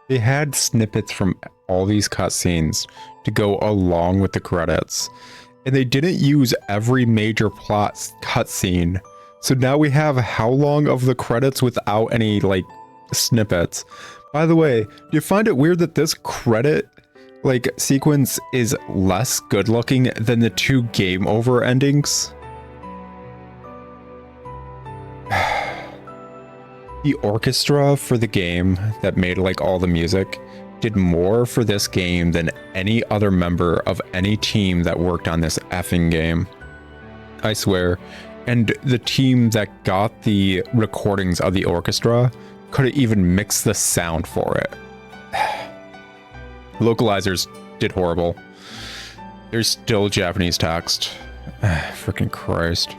They had snippets from all these cutscenes to go along with the credits, and they didn't use every major plot cutscene. So now we have how long of the credits without any, like, snippets. By the way, do you find it weird that this credit, like, sequence is less good looking than the 2 game over endings? The orchestra for the game that made, like, all the music did more for this game than any other member of any team that worked on this effing game. I swear. And the team that got the recordings of the orchestra couldn't even mix the sound for it. Localizers did horrible. There's still Japanese text. Freaking Christ.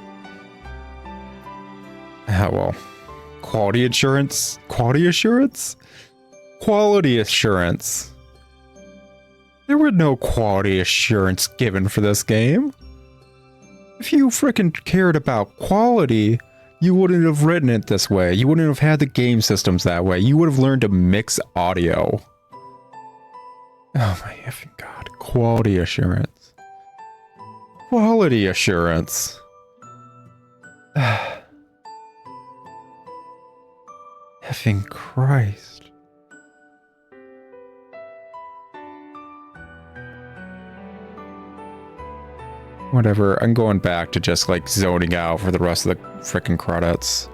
Ah, well. Quality assurance? Quality assurance? Quality assurance. There were no quality assurance given for this game. If you frickin' cared about quality, you wouldn't have written it this way. You wouldn't have had the game systems that way. You would have learned to mix audio. Oh my effing god. Quality assurance. Quality assurance. Effing Christ. Whatever, I'm going back to just, like, zoning out for the rest of the frickin' credits.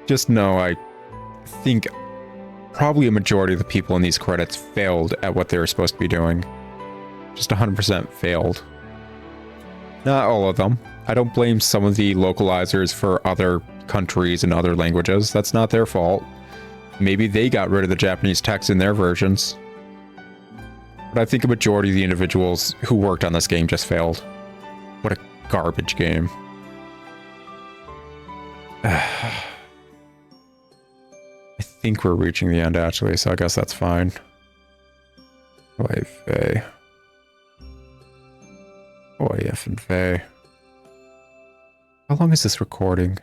Just know I think probably a majority of the people in these credits failed at what they were supposed to be doing. Just 100% failed. Not all of them. I don't blame some of the localizers for other countries and other languages. That's not their fault. Maybe they got rid of the Japanese text in their versions. But I think a majority of the individuals who worked on this game just failed. What a garbage game. I think we're reaching the end, actually, so I guess that's fine. Oy vey. Oy effing vey. How long is this recording?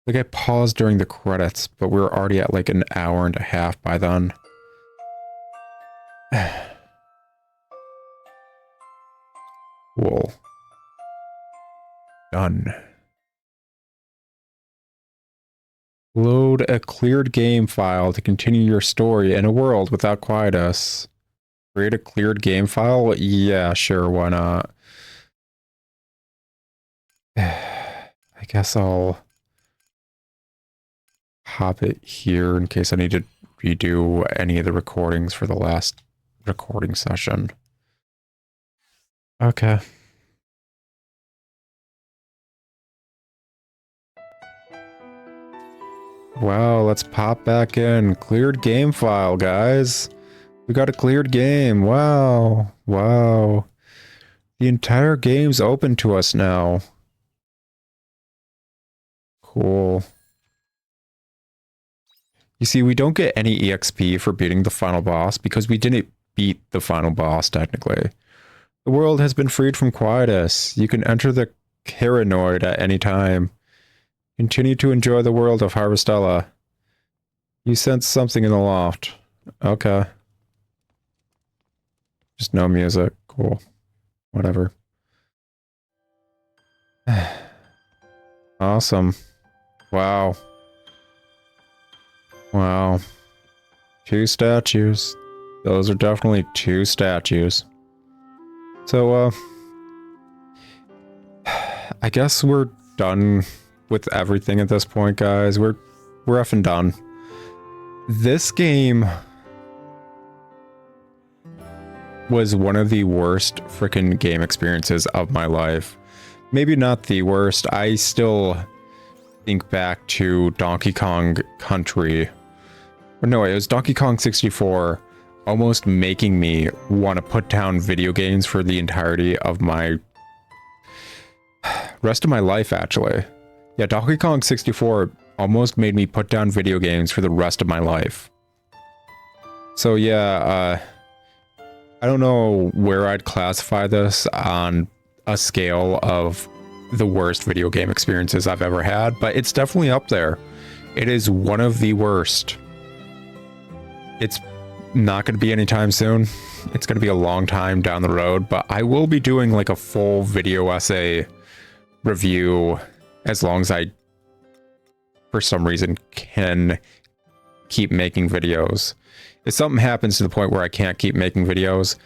Like, I paused during the credits, but we were already at, like, an hour and a half by then. Cool. Done. Load a cleared game file to continue your story in a world without quietus. Create a cleared game file? Yeah, sure, why not? I guess I'll hop it here in case I need to redo any of the recordings for the last recording session. Okay. Wow, let's pop back in. Cleared game file, guys. We got a cleared game. Wow. Wow. The entire game's open to us now. Cool. You see, we don't get any EXP for beating the final boss because we didn't beat the final boss, technically. The world has been freed from quietus. You can enter the Caranoid at any time. Continue to enjoy the world of Harvestella. You sense something in the loft. Okay. Just no music. Cool. Whatever. Awesome. Wow. Wow. 2 statues. Those are definitely 2 statues. So, I guess we're done with everything at this point, guys. We're effing done. This game was one of the worst freaking game experiences of my life. Maybe not the worst. I still think back to Donkey Kong Country. But no, it was Donkey Kong 64 almost making me want to put down video games for the entirety of my rest of my life, actually. Yeah, Donkey Kong 64 almost made me put down video games for the rest of my life. So yeah, I don't know where I'd classify this on a scale of the worst video game experiences I've ever had, but it's definitely up there. It is one of the worst. It's not going to be anytime soon. It's going to be a long time down the road, but I will be doing like a full video essay review as long as I, for some reason, can keep making videos. If something happens to the point where I can't keep making videos,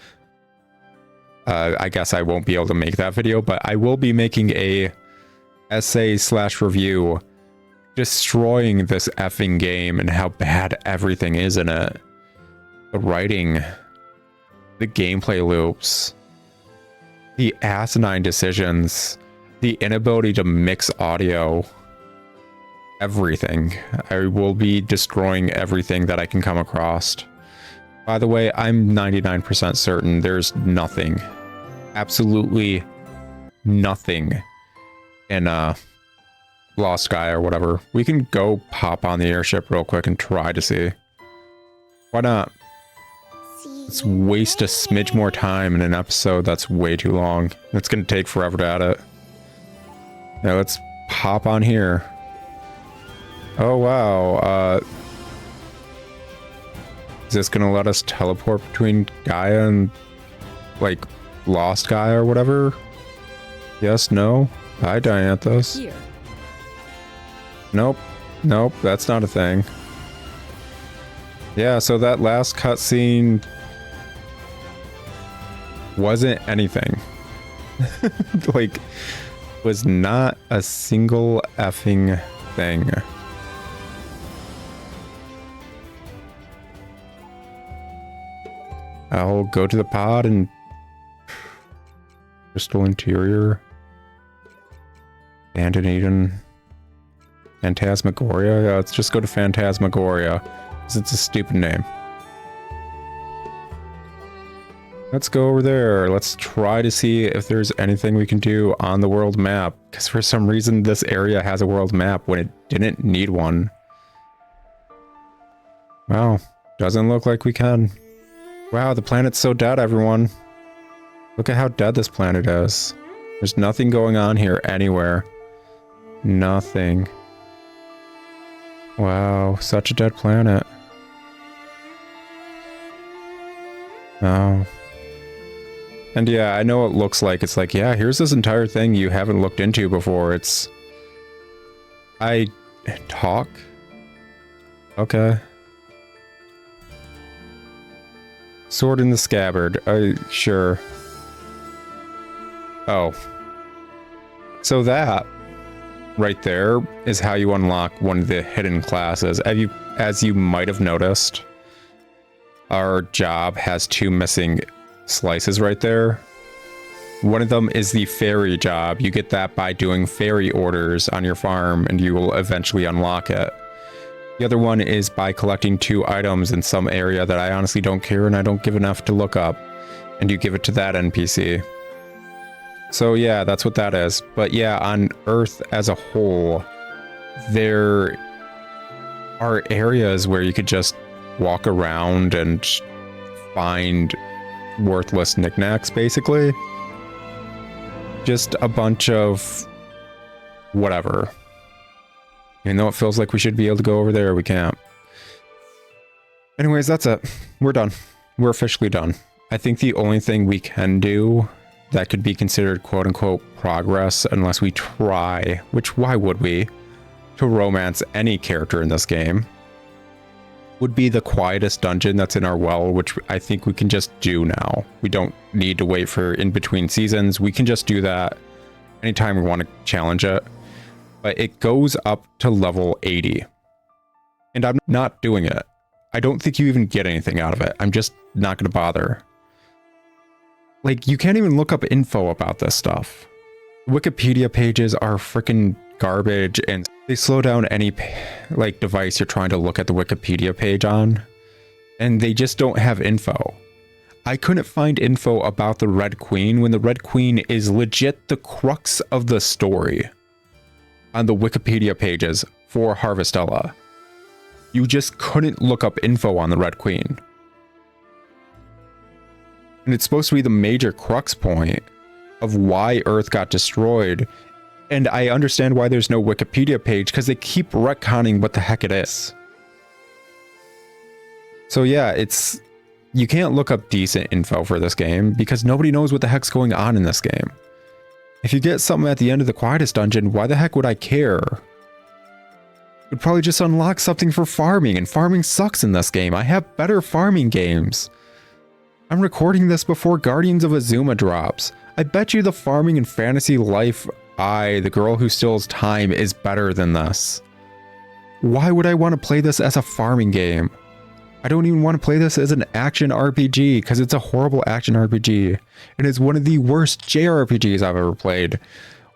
I guess I won't be able to make that video, but I will be making a essay/review destroying this effing game and how bad everything is in it. The writing, the gameplay loops, the asinine decisions, the inability to mix audio, everything. I will be destroying everything that I can come across. By the way, I'm 99% certain there's nothing, absolutely nothing in Lost Sky or whatever. We can go pop on the airship real quick and try to see. Why not? Let's waste a smidge more time in an episode that's way too long. It's going to take forever to edit. Now let's pop on here. Oh wow, is this gonna let us teleport between Gaia and like Lost Gaia or whatever? Yes, no? Hi, Dianthus. Here. Nope, nope, that's not a thing. Yeah, so that last cutscene wasn't anything. Like, was not a single effing thing. I'll go to the pod and crystal interior, abandoned Eden, Phantasmagoria. Yeah, let's just go to Phantasmagoria because it's a stupid name. Let's go over there. Let's try to see if there's anything we can do on the world map, because for some reason this area has a world map when it didn't need one. Well, doesn't look like we can. Wow, the planet's so dead, everyone. Look at how dead this planet is. There's nothing going on here anywhere. Nothing. Wow, such a dead planet. Oh. And yeah, I know it looks like, it's like, yeah, here's this entire thing you haven't looked into before. It's... I... talk? Okay. Sword in the scabbard. Sure. Oh. So that right there is how you unlock one of the hidden classes. As you might have noticed, our job has 2 missing slices right there. One of them is the fairy job. You get that by doing fairy orders on your farm, and you will eventually unlock it. The other one is by collecting 2 items in some area that I honestly don't care and I don't give enough to look up, and you give it to that NPC. So yeah, that's what that is. But yeah, on Earth as a whole, there are areas where you could just walk around and find worthless knickknacks, basically. Just a bunch of whatever. Even though it feels like we should be able to go over there, we can't. Anyways, that's it. We're done. We're officially done. I think the only thing we can do that could be considered quote-unquote progress, unless we try, which why would we, to romance any character in this game, would be the quietest dungeon that's in our well, which I think we can just do now. We don't need to wait for in-between seasons. We can just do that anytime we want to challenge it. But it goes up to level 80. And I'm not doing it. I don't think you even get anything out of it. I'm just not going to bother. Like, you can't even look up info about this stuff. Wikipedia pages are freaking garbage, and they slow down any like device you're trying to look at the Wikipedia page on. And they just don't have info. I couldn't find info about the Red Queen when the Red Queen is legit the crux of the story on the Wikipedia pages for Harvestella. You just couldn't look up info on the Red Queen. And it's supposed to be the major crux point of why Earth got destroyed And I understand why there's no Wikipedia page, because they keep retconning what the heck it is. So yeah, you can't look up decent info for this game because nobody knows what the heck's going on in this game. If you get something at the end of the quietest dungeon, why the heck would I care? It would probably just unlock something for farming, and farming sucks in this game. I have better farming games. I'm recording this before Guardians of Azuma drops. I bet you the farming and fantasy life the girl who steals time, is better than this. Why would I want to play this as a farming game? I don't even want to play this as an action RPG because it's a horrible action RPG. It is one of the worst JRPGs I've ever played.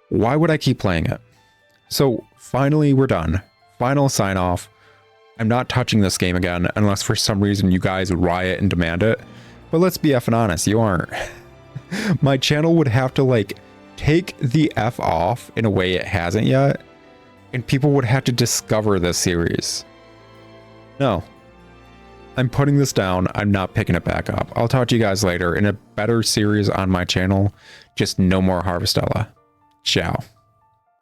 Why would I keep playing it? So finally, we're done. Final sign off. I'm not touching this game again unless for some reason you guys riot and demand it. But let's be effing honest, you aren't. My channel would have to like take the F off in a way it hasn't yet, and people would have to discover this series. No. I'm putting this down. I'm not picking it back up. I'll talk to you guys later in a better series on my channel. Just no more Harvestella. Ciao.